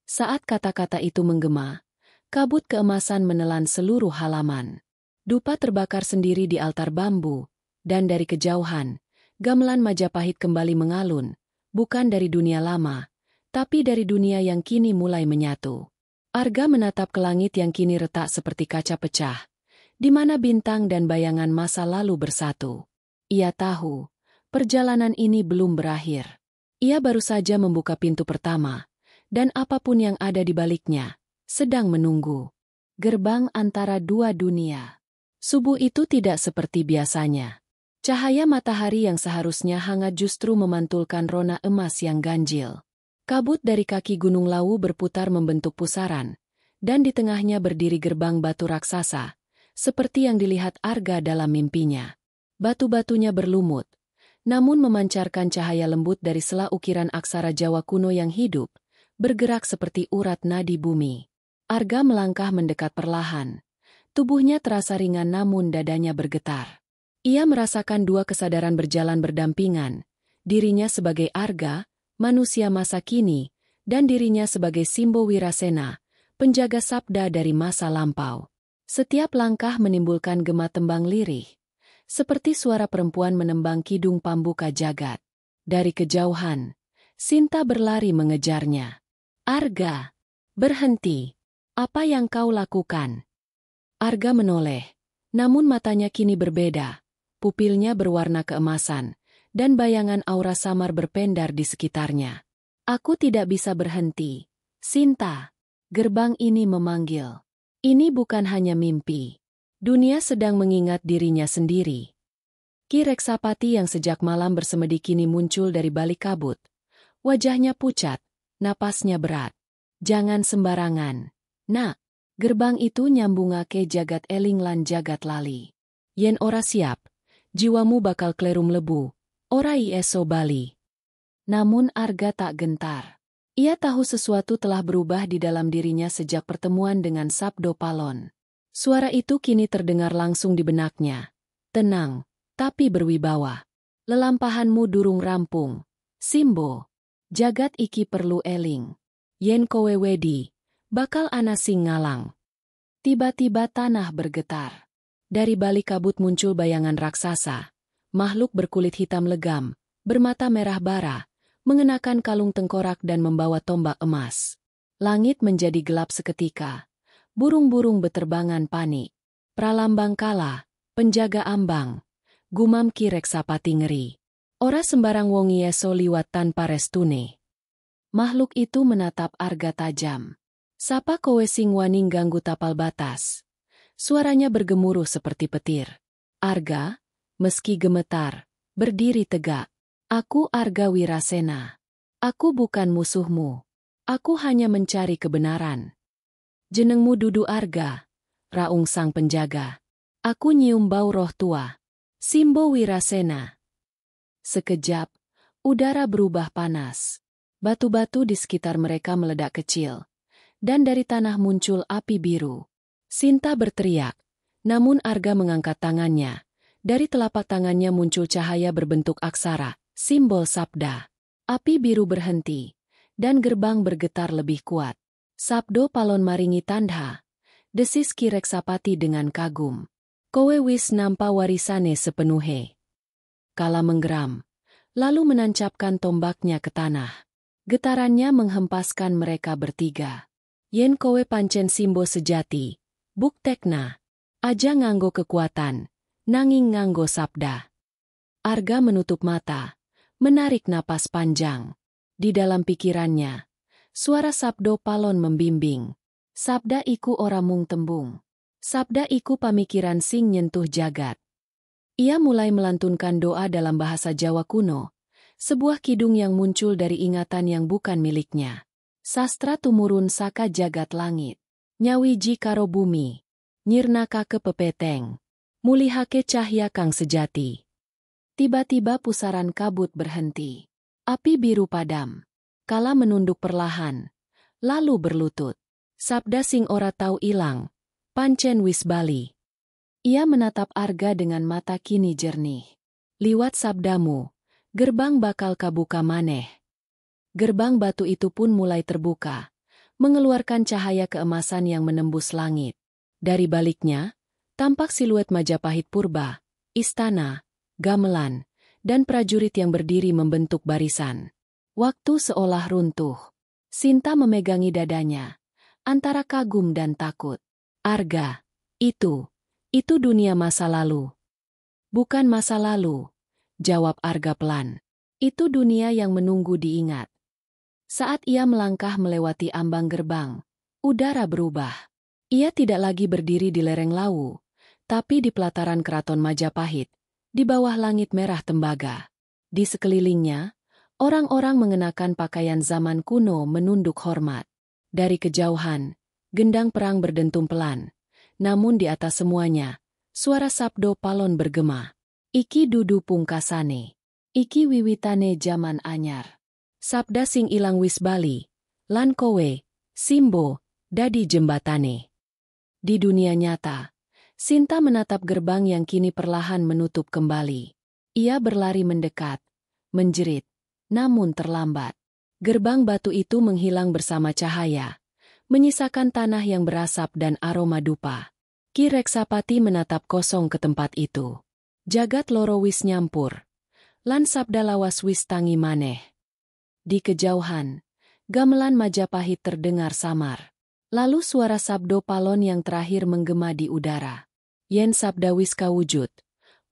Saat kata-kata itu menggema, kabut keemasan menelan seluruh halaman. Dupa terbakar sendiri di altar bambu, dan dari kejauhan, gamelan Majapahit kembali mengalun, bukan dari dunia lama, tapi dari dunia yang kini mulai menyatu. Arga menatap ke langit yang kini retak seperti kaca pecah, di mana bintang dan bayangan masa lalu bersatu. Ia tahu, perjalanan ini belum berakhir. Ia baru saja membuka pintu pertama, dan apapun yang ada di baliknya, sedang menunggu. Gerbang antara dua dunia. Subuh itu tidak seperti biasanya. Cahaya matahari yang seharusnya hangat justru memantulkan rona emas yang ganjil. Kabut dari kaki Gunung Lawu berputar membentuk pusaran, dan di tengahnya berdiri gerbang batu raksasa, seperti yang dilihat Arga dalam mimpinya. Batu-batunya berlumut, namun memancarkan cahaya lembut dari sela ukiran aksara Jawa kuno yang hidup, bergerak seperti urat nadi bumi. Arga melangkah mendekat perlahan. Tubuhnya terasa ringan namun dadanya bergetar. Ia merasakan dua kesadaran berjalan berdampingan, dirinya sebagai Arga, manusia masa kini, dan dirinya sebagai Simbo Wirasena, penjaga sabda dari masa lampau. Setiap langkah menimbulkan gema tembang lirih, seperti suara perempuan menembang kidung pambuka jagat. Dari kejauhan, Sinta berlari mengejarnya. Arga, berhenti. Apa yang kau lakukan? Arga menoleh, namun matanya kini berbeda. Pupilnya berwarna keemasan, dan bayangan aura samar berpendar di sekitarnya. Aku tidak bisa berhenti. Sinta, gerbang ini memanggil. Ini bukan hanya mimpi. Dunia sedang mengingat dirinya sendiri. Ki Reksapati yang sejak malam bersemedi kini muncul dari balik kabut. Wajahnya pucat, napasnya berat. Jangan sembarangan. Nak, gerbang itu nyambungake jagat eling lan jagat lali. Yen ora siap, jiwamu bakal klerum lebu, ora ieso bali. Namun Arga tak gentar. Ia tahu sesuatu telah berubah di dalam dirinya sejak pertemuan dengan Sabdo Palon. Suara itu kini terdengar langsung di benaknya. Tenang, tapi berwibawa. Lelampahanmu durung rampung. Simbo, jagat iki perlu eling. Yen kowe wedi, bakal ana sing ngalang. Tiba-tiba tanah bergetar. Dari balik kabut muncul bayangan raksasa. Makhluk berkulit hitam legam, bermata merah bara, mengenakan kalung tengkorak dan membawa tombak emas. Langit menjadi gelap seketika. Burung-burung beterbangan panik. Pralambang kala, penjaga ambang. Gumam Ki Reksapati ngeri. Ora sembarang wong ieso liwat tanpa restune. Makhluk itu menatap Arga tajam. Sapa kowe sing wani ganggu tapal batas? Suaranya bergemuruh seperti petir. Arga, meski gemetar, berdiri tegak. Aku Arga Wirasena. Aku bukan musuhmu. Aku hanya mencari kebenaran. Jenengmu Dudu Arga, raung sang penjaga. Aku nyium bau roh tua. Simbo Wirasena. Sekejap, udara berubah panas. Batu-batu di sekitar mereka meledak kecil. Dan dari tanah muncul api biru. Sinta berteriak, namun Arga mengangkat tangannya. Dari telapak tangannya muncul cahaya berbentuk aksara, simbol sabda. Api biru berhenti, dan gerbang bergetar lebih kuat. Sabdo Palon maringi tandha, desis Ki Reksapati dengan kagum. Kowe wis nampa warisane sepenuhe. Kala menggeram, lalu menancapkan tombaknya ke tanah. Getarannya menghempaskan mereka bertiga. Yen kowe pancen Simbo sejati, buktekna, aja nganggo kekuatan, nanging nganggo sabda. Arga menutup mata, menarik napas panjang. Di dalam pikirannya, suara Sabdo Palon membimbing. Sabda iku ora mung tembung. Sabda iku pamikiran sing nyentuh jagat. Ia mulai melantunkan doa dalam bahasa Jawa kuno, sebuah kidung yang muncul dari ingatan yang bukan miliknya. Sastra tumurun saka jagat langit. Nyawiji karo bumi, nyirnaka ke pepeteng, mulihake cahya kang sejati. Tiba-tiba pusaran kabut berhenti. Api biru padam. Kala menunduk perlahan, lalu berlutut. Sabda sing ora tau ilang, pancen wis bali. Ia menatap Arga dengan mata kini jernih. Liwat sabdamu, gerbang bakal kabuka maneh. Gerbang batu itu pun mulai terbuka, mengeluarkan cahaya keemasan yang menembus langit. Dari baliknya, tampak siluet Majapahit purba, istana, gamelan, dan prajurit yang berdiri membentuk barisan. Waktu seolah runtuh. Sinta memegangi dadanya, antara kagum dan takut. Arga, itu dunia masa lalu. Bukan masa lalu, jawab Arga pelan. Itu dunia yang menunggu diingat. Saat ia melangkah melewati ambang gerbang, udara berubah. Ia tidak lagi berdiri di lereng Lawu, tapi di pelataran keraton Majapahit, di bawah langit merah tembaga. Di sekelilingnya, orang-orang mengenakan pakaian zaman kuno menunduk hormat. Dari kejauhan, gendang perang berdentum pelan. Namun di atas semuanya, suara sabdo palon bergema. Iki dudu pungkasane. Iki wiwitane jaman anyar. Sabda sing ilang wis bali. Lan kowe, Simbo, dadi jembatane. Di dunia nyata, Sinta menatap gerbang yang kini perlahan menutup kembali. Ia berlari mendekat, menjerit, namun terlambat. Gerbang batu itu menghilang bersama cahaya, menyisakan tanah yang berasap dan aroma dupa. Ki Reksapati menatap kosong ke tempat itu. Jagat loro wis nyampur. Lan sabda lawas wis tangi maneh. Di kejauhan, gamelan Majapahit terdengar samar. Lalu suara sabdo palon yang terakhir menggema di udara. Yen sabda wis kawujud,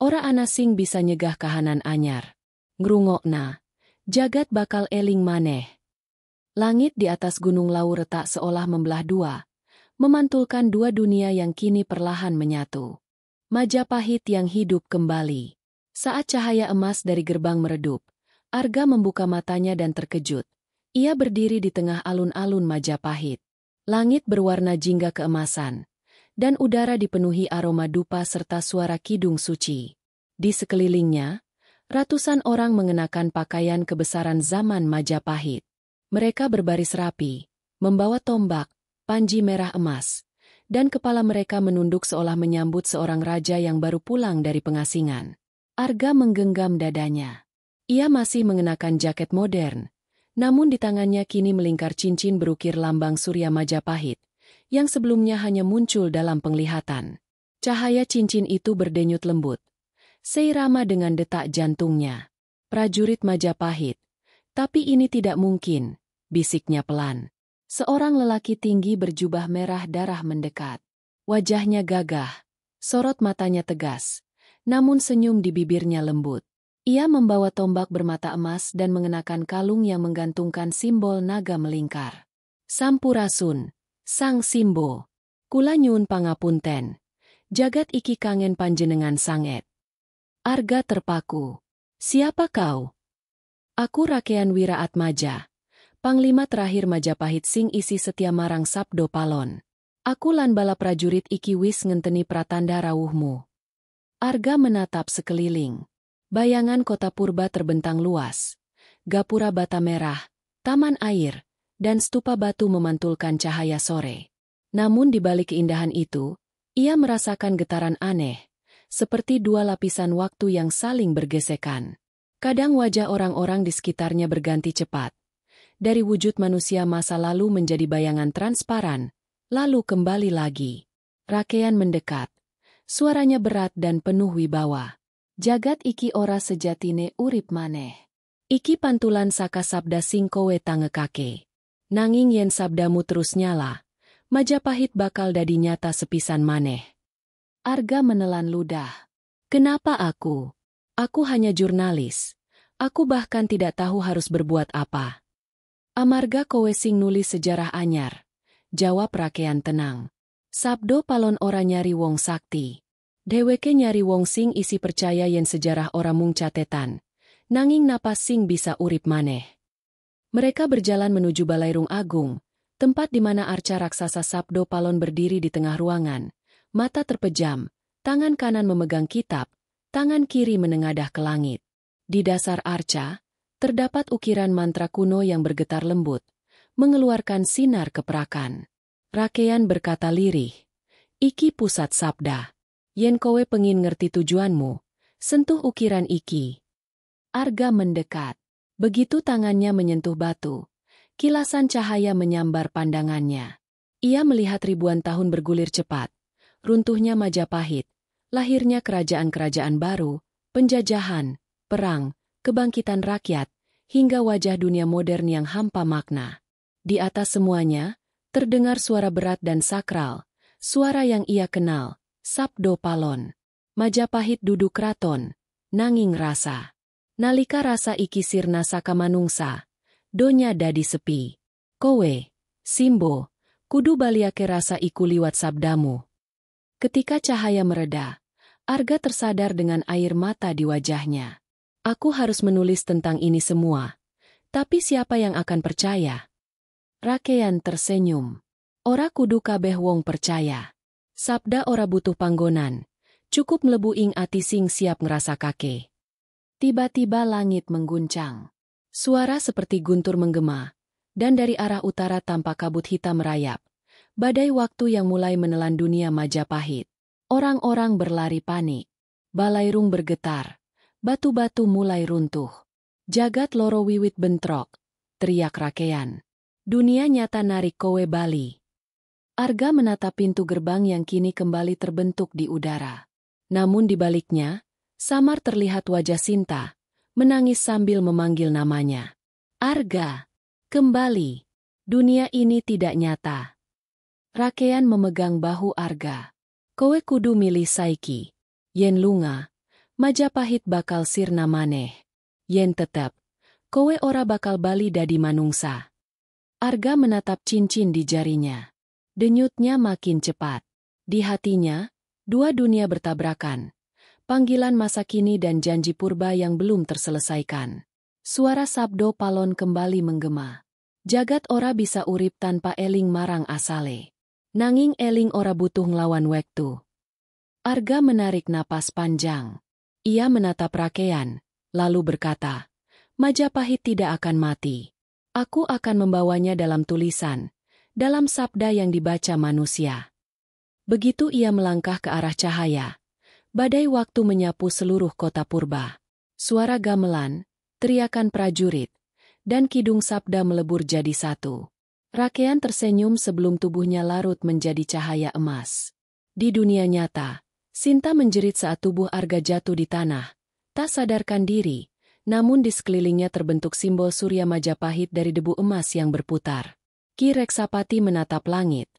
ora ana sing bisa nyegah kahanan anyar. Ngrungokna, jagat bakal eling maneh. Langit di atas Gunung Lawu retak seolah membelah dua, memantulkan dua dunia yang kini perlahan menyatu. Majapahit yang hidup kembali. Saat cahaya emas dari gerbang meredup, Arga membuka matanya dan terkejut. Ia berdiri di tengah alun-alun Majapahit. Langit berwarna jingga keemasan, dan udara dipenuhi aroma dupa serta suara kidung suci. Di sekelilingnya, ratusan orang mengenakan pakaian kebesaran zaman Majapahit. Mereka berbaris rapi, membawa tombak, panji merah emas, dan kepala mereka menunduk seolah menyambut seorang raja yang baru pulang dari pengasingan. Arga menggenggam dadanya. Ia masih mengenakan jaket modern, namun di tangannya kini melingkar cincin berukir lambang Surya Majapahit, yang sebelumnya hanya muncul dalam penglihatan. Cahaya cincin itu berdenyut lembut, seirama dengan detak jantungnya. Prajurit Majapahit. Tapi ini tidak mungkin, bisiknya pelan. Seorang lelaki tinggi berjubah merah darah mendekat. Wajahnya gagah, sorot matanya tegas, namun senyum di bibirnya lembut. Ia membawa tombak bermata emas dan mengenakan kalung yang menggantungkan simbol naga melingkar. Sampurasun, Sang Simbo. Kula nyuwun pangapunten. Jagat iki kangen panjenengan sanget. Arga terpaku. Siapa kau? Aku Rakean Wiraatmaja, Panglima terakhir Majapahit sing isi setia marang sabdo palon. Aku lan bala prajurit iki wis ngenteni pratanda rawuhmu. Arga menatap sekeliling. Bayangan kota purba terbentang luas. Gapura bata merah, taman air, dan stupa batu memantulkan cahaya sore. Namun di balik keindahan itu, ia merasakan getaran aneh, seperti dua lapisan waktu yang saling bergesekan. Kadang wajah orang-orang di sekitarnya berganti cepat. Dari wujud manusia masa lalu menjadi bayangan transparan, lalu kembali lagi. Rakean mendekat. Suaranya berat dan penuh wibawa. Jagat iki ora sejatine urip maneh. Iki pantulan saka sabda sing kowe tangekake. Nanging yen sabdamu terus nyala, Majapahit bakal dadi nyata sepisan maneh. Arga menelan ludah. Kenapa aku? Aku hanya jurnalis. Aku bahkan tidak tahu harus berbuat apa. Amarga kowe sing nulis sejarah anyar. Jawab Rakean tenang. Sabdo palon ora nyari wong sakti. Dheweke nyari wong sing isi percaya yen sejarah ora mung catetan, nanging napas sing bisa urip maneh. Mereka berjalan menuju Balairung Agung, tempat di mana arca raksasa Sabdo Palon berdiri di tengah ruangan, mata terpejam, tangan kanan memegang kitab, tangan kiri menengadah ke langit. Di dasar arca, terdapat ukiran mantra kuno yang bergetar lembut, mengeluarkan sinar keperakan. Rakean berkata lirih, "Iki pusat sabda. Yen kowe pengin ngerti tujuanmu, sentuh ukiran iki." Arga mendekat. Begitu tangannya menyentuh batu, kilasan cahaya menyambar pandangannya. Ia melihat ribuan tahun bergulir cepat. Runtuhnya Majapahit, lahirnya kerajaan-kerajaan baru, penjajahan, perang, kebangkitan rakyat, hingga wajah dunia modern yang hampa makna. Di atas semuanya, terdengar suara berat dan sakral, suara yang ia kenal. Sabdo Palon. Majapahit dudu kraton, nanging rasa. Nalika rasa iki sirna saka manungsa, donya dadi sepi. Kowe, Simbo, kudu baliake rasa iku liwat sabdamu. Ketika cahaya mereda, Arga tersadar dengan air mata di wajahnya. Aku harus menulis tentang ini semua. Tapi siapa yang akan percaya? Rakean tersenyum. Ora kudu kabeh wong percaya. Sabda ora butuh panggonan. Cukup mlebu ing ati sing siap ngerasa kake. Tiba-tiba langit mengguncang. Suara seperti guntur menggema. Dan dari arah utara tampak kabut hitam merayap. Badai waktu yang mulai menelan dunia Majapahit. Orang-orang berlari panik. Balairung bergetar. Batu-batu mulai runtuh. Jagat loro wiwit bentrok. Teriak Rakean. Dunia nyata narik kowe bali. Arga menatap pintu gerbang yang kini kembali terbentuk di udara. Namun di baliknya, samar terlihat wajah Sinta, menangis sambil memanggil namanya. Arga, kembali. Dunia ini tidak nyata. Rakean memegang bahu Arga. Kowe kudu milih saiki. Yen lunga, Majapahit bakal sirna maneh. Yen tetep, kowe ora bakal bali dadi manungsa. Arga menatap cincin di jarinya. Denyutnya makin cepat. Di hatinya, dua dunia bertabrakan. Panggilan masa kini dan janji purba yang belum terselesaikan. Suara sabdo palon kembali menggema. Jagat ora bisa urip tanpa eling marang asale. Nanging eling ora butuh nglawan wektu. Arga menarik napas panjang. Ia menatap Rakean, lalu berkata, Majapahit tidak akan mati. Aku akan membawanya dalam tulisan, dalam sabda yang dibaca manusia. Begitu ia melangkah ke arah cahaya, badai waktu menyapu seluruh kota purba. Suara gamelan, teriakan prajurit, dan kidung sabda melebur jadi satu. Rakean tersenyum sebelum tubuhnya larut menjadi cahaya emas. Di dunia nyata, Sinta menjerit saat tubuh Arga jatuh di tanah. Tak sadarkan diri, namun di sekelilingnya terbentuk simbol Surya Majapahit dari debu emas yang berputar. Ki Reksapati menatap langit.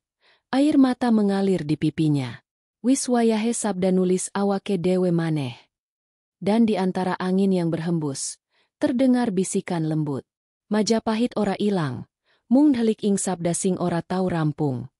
Air mata mengalir di pipinya. Wiswayahe sabda nulis awake dewe maneh. Dan di antara angin yang berhembus, terdengar bisikan lembut. Majapahit ora ilang. Mung delik ing sabda sing ora tau rampung.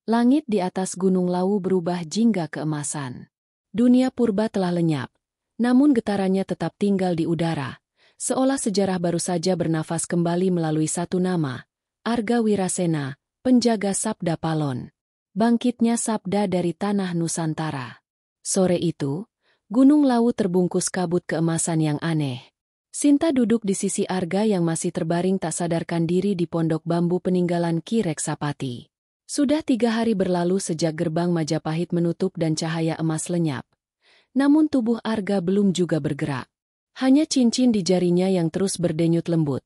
Langit di atas Gunung Lawu berubah jingga keemasan. Dunia purba telah lenyap, namun getarannya tetap tinggal di udara, seolah sejarah baru saja bernafas kembali melalui satu nama, Arga Wirasena, penjaga sabda Palon. Bangkitnya sabda dari tanah Nusantara. Sore itu, Gunung Lawu terbungkus kabut keemasan yang aneh. Sinta duduk di sisi Arga yang masih terbaring tak sadarkan diri di pondok bambu peninggalan Ki Reksapati. Sudah 3 hari berlalu sejak gerbang Majapahit menutup dan cahaya emas lenyap. Namun tubuh Arga belum juga bergerak. Hanya cincin di jarinya yang terus berdenyut lembut.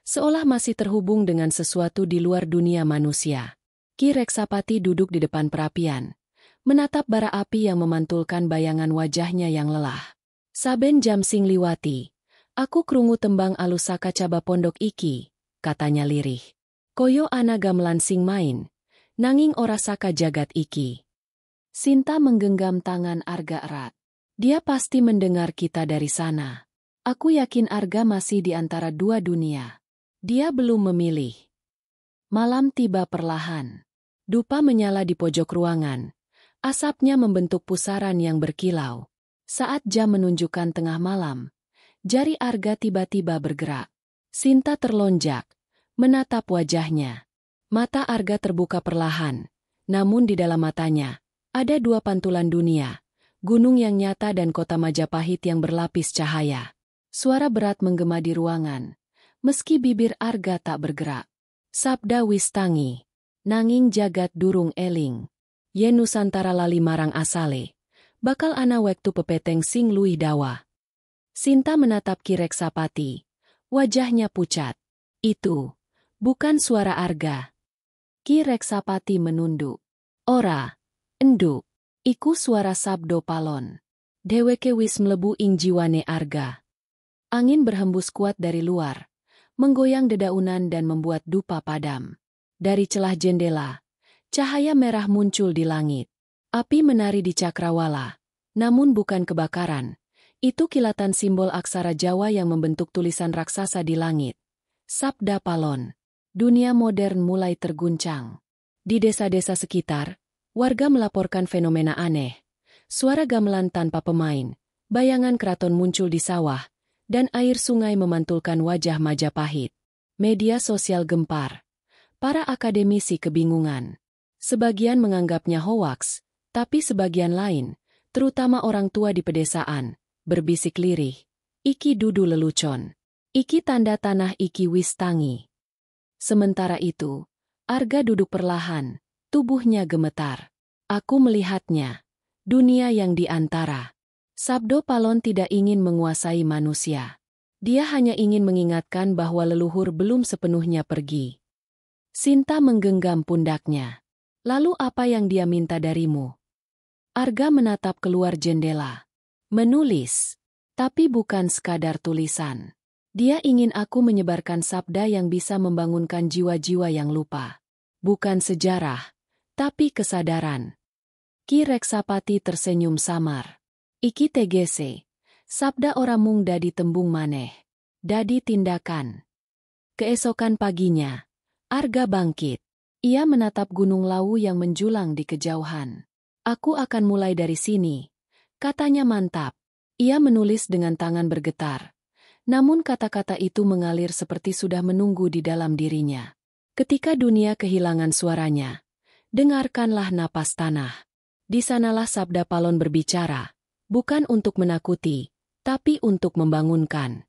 Seolah masih terhubung dengan sesuatu di luar dunia manusia. Ki Reksapati duduk di depan perapian, menatap bara api yang memantulkan bayangan wajahnya yang lelah. Saben jam sing liwati. Aku krungu tembang alusaka caba pondok iki, katanya lirih. Koyo ana gamelan sing main, nanging ora saka jagat iki. Sinta menggenggam tangan Arga erat. Dia pasti mendengar kita dari sana. Aku yakin Arga masih di antara dua dunia. Dia belum memilih. Malam tiba perlahan. Dupa menyala di pojok ruangan. Asapnya membentuk pusaran yang berkilau. Saat jam menunjukkan tengah malam, jari Arga tiba-tiba bergerak. Sinta terlonjak, menatap wajahnya. Mata Arga terbuka perlahan, namun di dalam matanya, ada dua pantulan dunia, gunung yang nyata dan kota Majapahit yang berlapis cahaya. Suara berat menggema di ruangan, meski bibir Arga tak bergerak. Sabda wis tangi, nanging jagat durung eling. Yen Nusantara lali marang asale, bakal ana wektu pepeteng sing luwih dawa. Sinta menatap Ki Reksapati. Wajahnya pucat. Itu bukan suara Arga. Ki Reksapati menunduk. Ora, enduk. Iku suara sabdo Palon. Dheweke wis mlebu ing jiwane Arga. Angin berhembus kuat dari luar, menggoyang dedaunan dan membuat dupa padam. Dari celah jendela, cahaya merah muncul di langit. Api menari di cakrawala, namun bukan kebakaran. Itu kilatan simbol aksara Jawa yang membentuk tulisan raksasa di langit. Sabda Palon. Dunia modern mulai terguncang. Di desa-desa sekitar, warga melaporkan fenomena aneh. Suara gamelan tanpa pemain, bayangan keraton muncul di sawah, dan air sungai memantulkan wajah Majapahit. Media sosial gempar. Para akademisi kebingungan. Sebagian menganggapnya hoaks, tapi sebagian lain, terutama orang tua di pedesaan, berbisik lirih. Iki dudu lelucon. Iki tanda tanah iki wis tangi. Sementara itu, Arga duduk perlahan, tubuhnya gemetar. Aku melihatnya. Dunia yang di antara. Sabdo Palon tidak ingin menguasai manusia. Dia hanya ingin mengingatkan bahwa leluhur belum sepenuhnya pergi. Sinta menggenggam pundaknya. Lalu apa yang dia minta darimu? Arga menatap keluar jendela. Menulis. Tapi bukan sekadar tulisan. Dia ingin aku menyebarkan sabda yang bisa membangunkan jiwa-jiwa yang lupa. Bukan sejarah, tapi kesadaran. Ki Reksapati tersenyum samar. Iki tegese. Sabda ora mung dadi tembung maneh. Dadi tindakan. Keesokan paginya, Arga bangkit. Ia menatap Gunung Lawu yang menjulang di kejauhan. Aku akan mulai dari sini. Katanya mantap. Ia menulis dengan tangan bergetar. Namun kata-kata itu mengalir seperti sudah menunggu di dalam dirinya. Ketika dunia kehilangan suaranya, dengarkanlah napas tanah. Di sanalah Sabda Palon berbicara, bukan untuk menakuti, tapi untuk membangunkan.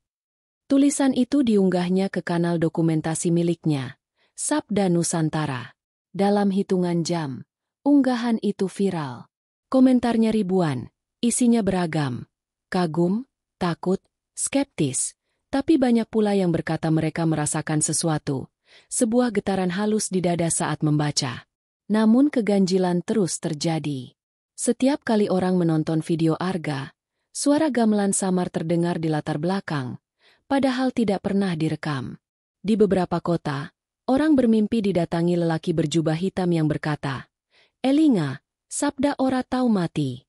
Tulisan itu diunggahnya ke kanal dokumentasi miliknya, Sabda Nusantara. Dalam hitungan jam, unggahan itu viral. Komentarnya ribuan, isinya beragam. Kagum, takut, skeptis, tapi banyak pula yang berkata mereka merasakan sesuatu, sebuah getaran halus di dada saat membaca. Namun keganjilan terus terjadi. Setiap kali orang menonton video Arga, suara gamelan samar terdengar di latar belakang, padahal tidak pernah direkam. Di beberapa kota, orang bermimpi didatangi lelaki berjubah hitam yang berkata, "Elinga, sabda ora tau mati."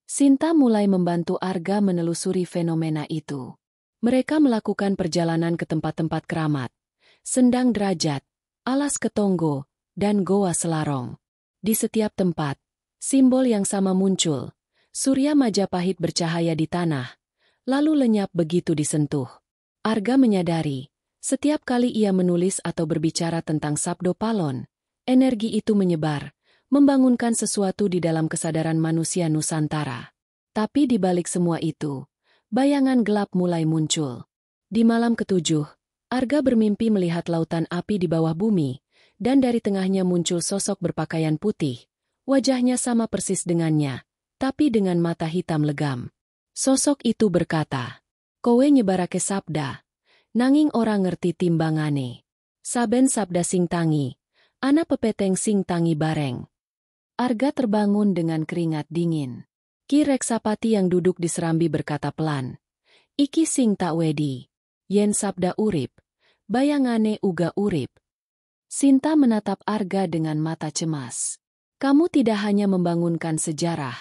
Sinta mulai membantu Arga menelusuri fenomena itu. Mereka melakukan perjalanan ke tempat-tempat keramat, Sendang Derajat, Alas Ketonggo, dan Goa Selarong. Di setiap tempat, simbol yang sama muncul. Surya Majapahit bercahaya di tanah, lalu lenyap begitu disentuh. Arga menyadari, setiap kali ia menulis atau berbicara tentang Sabdo Palon, energi itu menyebar, membangunkan sesuatu di dalam kesadaran manusia Nusantara. Tapi di balik semua itu, bayangan gelap mulai muncul. Di malam ketujuh, Arga bermimpi melihat lautan api di bawah bumi, dan dari tengahnya muncul sosok berpakaian putih. Wajahnya sama persis dengannya, tapi dengan mata hitam legam. Sosok itu berkata, "Kowe nyebarake sabda, nanging ora ngerti timbangane. Saben sabda sing tangi, ana pepeteng sing tangi bareng." Arga terbangun dengan keringat dingin. Ki Reksapati yang duduk di serambi berkata pelan, "Iki sing tak wedi. Yen sabda urip, bayangane uga urip." Sinta menatap Arga dengan mata cemas. "Kamu tidak hanya membangunkan sejarah,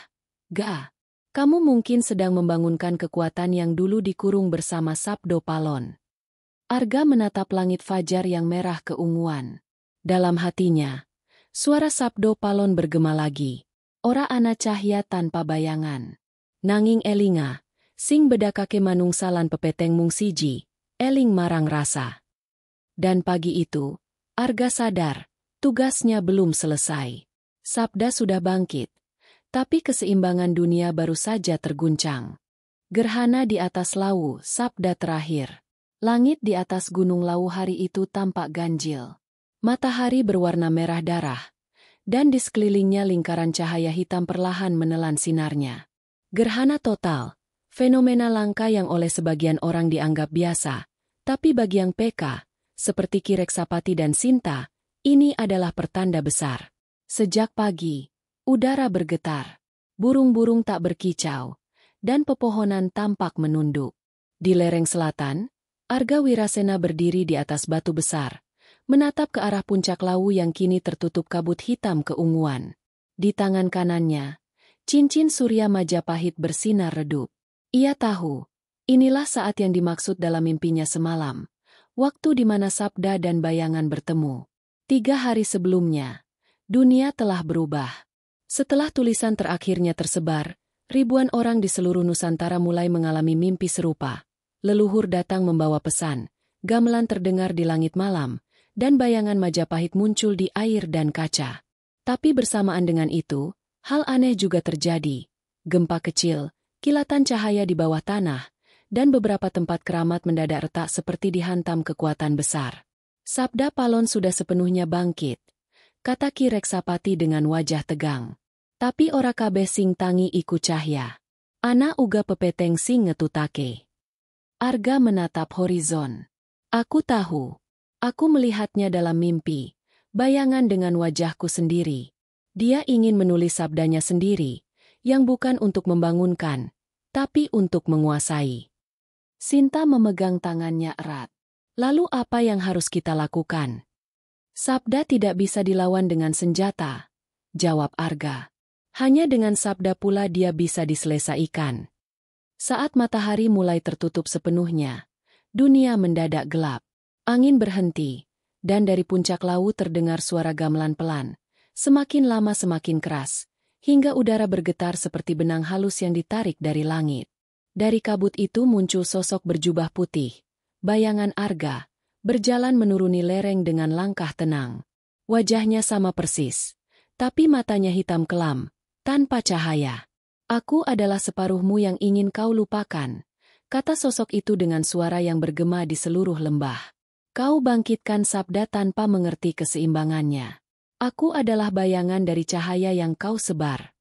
Ga. Kamu mungkin sedang membangunkan kekuatan yang dulu dikurung bersama Sabdo Palon." Arga menatap langit fajar yang merah keunguan. Dalam hatinya, suara Sabdo Palon bergema lagi. Ora ana cahya tanpa bayangan. Nanging elinga, sing bedakake manungsalan pepeteng mung siji, eling marang rasa. Dan pagi itu, Arga sadar, tugasnya belum selesai. Sabda sudah bangkit, tapi keseimbangan dunia baru saja terguncang. Gerhana di atas Lawu, sabda terakhir. Langit di atas Gunung Lawu hari itu tampak ganjil. Matahari berwarna merah darah, dan di sekelilingnya lingkaran cahaya hitam perlahan menelan sinarnya. Gerhana total, fenomena langka yang oleh sebagian orang dianggap biasa, tapi bagi yang peka, seperti Ki Reksapati dan Sinta, ini adalah pertanda besar. Sejak pagi, udara bergetar, burung-burung tak berkicau, dan pepohonan tampak menunduk. Di lereng selatan, Arga Wirasena berdiri di atas batu besar, menatap ke arah puncak Lawu yang kini tertutup kabut hitam keunguan. Di tangan kanannya, cincin Surya Majapahit bersinar redup. Ia tahu, inilah saat yang dimaksud dalam mimpinya semalam, waktu di mana sabda dan bayangan bertemu. 3 hari sebelumnya, dunia telah berubah. Setelah tulisan terakhirnya tersebar, Ribuan orang di seluruh Nusantara mulai mengalami mimpi serupa. Leluhur datang membawa pesan, gamelan terdengar di langit malam, dan bayangan Majapahit muncul di air dan kaca. Tapi bersamaan dengan itu, hal aneh juga terjadi. Gempa kecil, kilatan cahaya di bawah tanah, dan beberapa tempat keramat mendadak retak seperti dihantam kekuatan besar. Sabda Palon sudah sepenuhnya bangkit, kata Ki Reksapati dengan wajah tegang. Tapi ora kabeh sing tangi iku cahya. Ana uga pepeteng sing ngetutake. Arga menatap horizon. Aku tahu. Aku melihatnya dalam mimpi. Bayangan dengan wajahku sendiri. Dia ingin menulis sabdanya sendiri, yang bukan untuk membangunkan, tapi untuk menguasai. Sinta memegang tangannya erat. Lalu apa yang harus kita lakukan? Sabda tidak bisa dilawan dengan senjata, jawab Arga. Hanya dengan sabda pula dia bisa diselesaikan. Saat matahari mulai tertutup sepenuhnya, dunia mendadak gelap. Angin berhenti, dan dari puncak laut terdengar suara gamelan pelan. Semakin lama semakin keras, hingga udara bergetar seperti benang halus yang ditarik dari langit. Dari kabut itu muncul sosok berjubah putih, bayangan Arga, berjalan menuruni lereng dengan langkah tenang. Wajahnya sama persis, tapi matanya hitam kelam, tanpa cahaya. Aku adalah separuhmu yang ingin kau lupakan, kata sosok itu dengan suara yang bergema di seluruh lembah. Kau bangkitkan sabda tanpa mengerti keseimbangannya. Aku adalah bayangan dari cahaya yang kau sebar.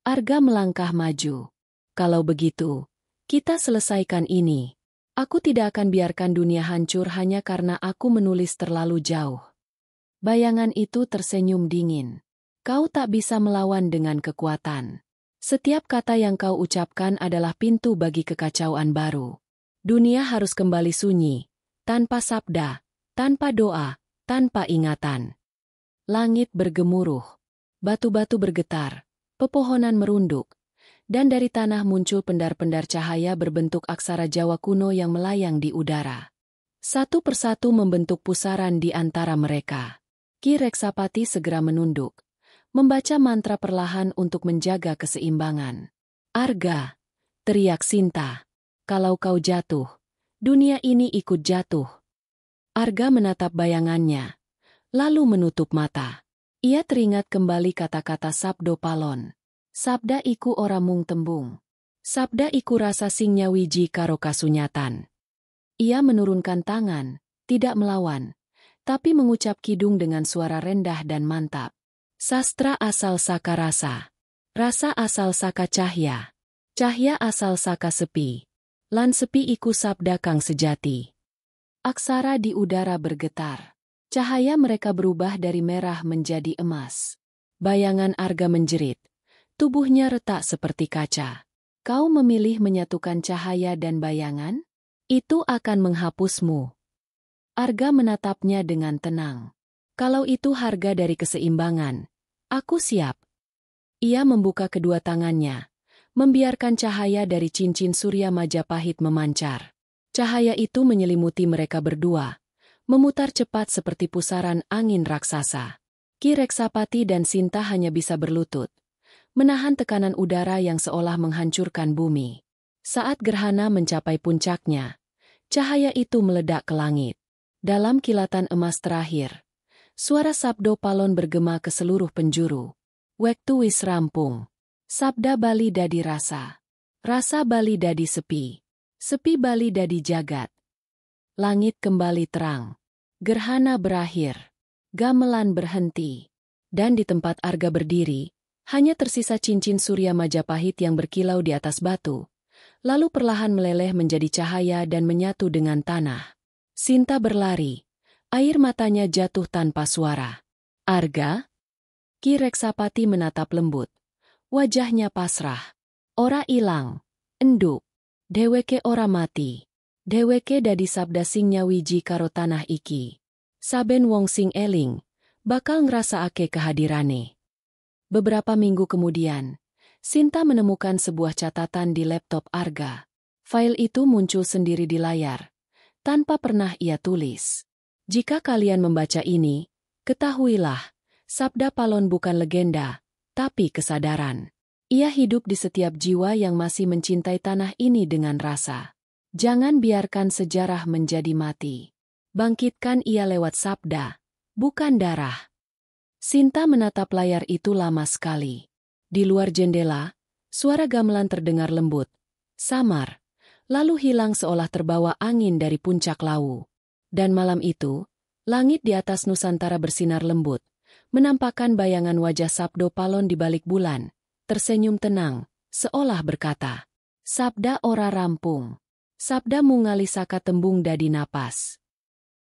Arga melangkah maju. Kalau begitu, kita selesaikan ini. Aku tidak akan biarkan dunia hancur hanya karena aku menulis terlalu jauh. Bayangan itu tersenyum dingin. Kau tak bisa melawan dengan kekuatan. Setiap kata yang kau ucapkan adalah pintu bagi kekacauan baru. Dunia harus kembali sunyi, tanpa sabda, tanpa doa, tanpa ingatan. Langit bergemuruh, batu-batu bergetar, pepohonan merunduk, dan dari tanah muncul pendar-pendar cahaya berbentuk aksara Jawa kuno yang melayang di udara. Satu persatu membentuk pusaran di antara mereka. Ki Reksapati segera menunduk, membaca mantra perlahan untuk menjaga keseimbangan. Arga, teriak Sinta, kalau kau jatuh, dunia ini ikut jatuh. Arga menatap bayangannya, lalu menutup mata. Ia teringat kembali kata-kata Sabdo Palon. Sabda iku ora mung tembung. Sabda iku rasa sing nyawiji karo kasunyatan. Ia menurunkan tangan, tidak melawan, tapi mengucap kidung dengan suara rendah dan mantap. Sastra asal saka rasa. Rasa asal saka cahya. Cahya asal saka sepi. Lan sepi iku sabda kang sejati. Aksara di udara bergetar. Cahaya mereka berubah dari merah menjadi emas. Bayangan Arga menjerit. Tubuhnya retak seperti kaca. Kau memilih menyatukan cahaya dan bayangan? Itu akan menghapusmu. Arga menatapnya dengan tenang. Kalau itu harga dari keseimbangan, aku siap. Ia membuka kedua tangannya, membiarkan cahaya dari cincin surya Majapahit memancar. Cahaya itu menyelimuti mereka berdua, memutar cepat seperti pusaran angin raksasa. Ki Reksapati dan Sinta hanya bisa berlutut, menahan tekanan udara yang seolah menghancurkan bumi. Saat gerhana mencapai puncaknya, cahaya itu meledak ke langit. Dalam kilatan emas terakhir, suara Sabdo Palon bergema ke seluruh penjuru. Wektu wis rampung. Sabda Bali dadi rasa. Rasa Bali dadi sepi. Sepi Bali dadi jagat. Langit kembali terang. Gerhana berakhir. Gamelan berhenti. Dan di tempat Arga berdiri, hanya tersisa cincin surya Majapahit yang berkilau di atas batu. Lalu perlahan meleleh menjadi cahaya dan menyatu dengan tanah. Sinta berlari. Air matanya jatuh tanpa suara. Arga? Ki Reksapati menatap lembut. Wajahnya pasrah. Ora ilang. Enduk. Deweke ora mati. Deweke dadi sabda sing nyawiji karo tanah iki. Saben wong sing eling, bakal ngrasakake kehadirane. Beberapa minggu kemudian, Sinta menemukan sebuah catatan di laptop Arga. File itu muncul sendiri di layar, tanpa pernah ia tulis. Jika kalian membaca ini, ketahuilah, Sabda Palon bukan legenda, tapi kesadaran. Ia hidup di setiap jiwa yang masih mencintai tanah ini dengan rasa. Jangan biarkan sejarah menjadi mati. Bangkitkan ia lewat sabda, bukan darah. Sinta menatap layar itu lama sekali. Di luar jendela, suara gamelan terdengar lembut, samar, lalu hilang seolah terbawa angin dari puncak lawu. Dan malam itu, langit di atas Nusantara bersinar lembut, menampakkan bayangan wajah Sabdo Palon di balik bulan, tersenyum tenang, seolah berkata, "Sabda ora rampung." Sabda mungali saka tembung dadi napas.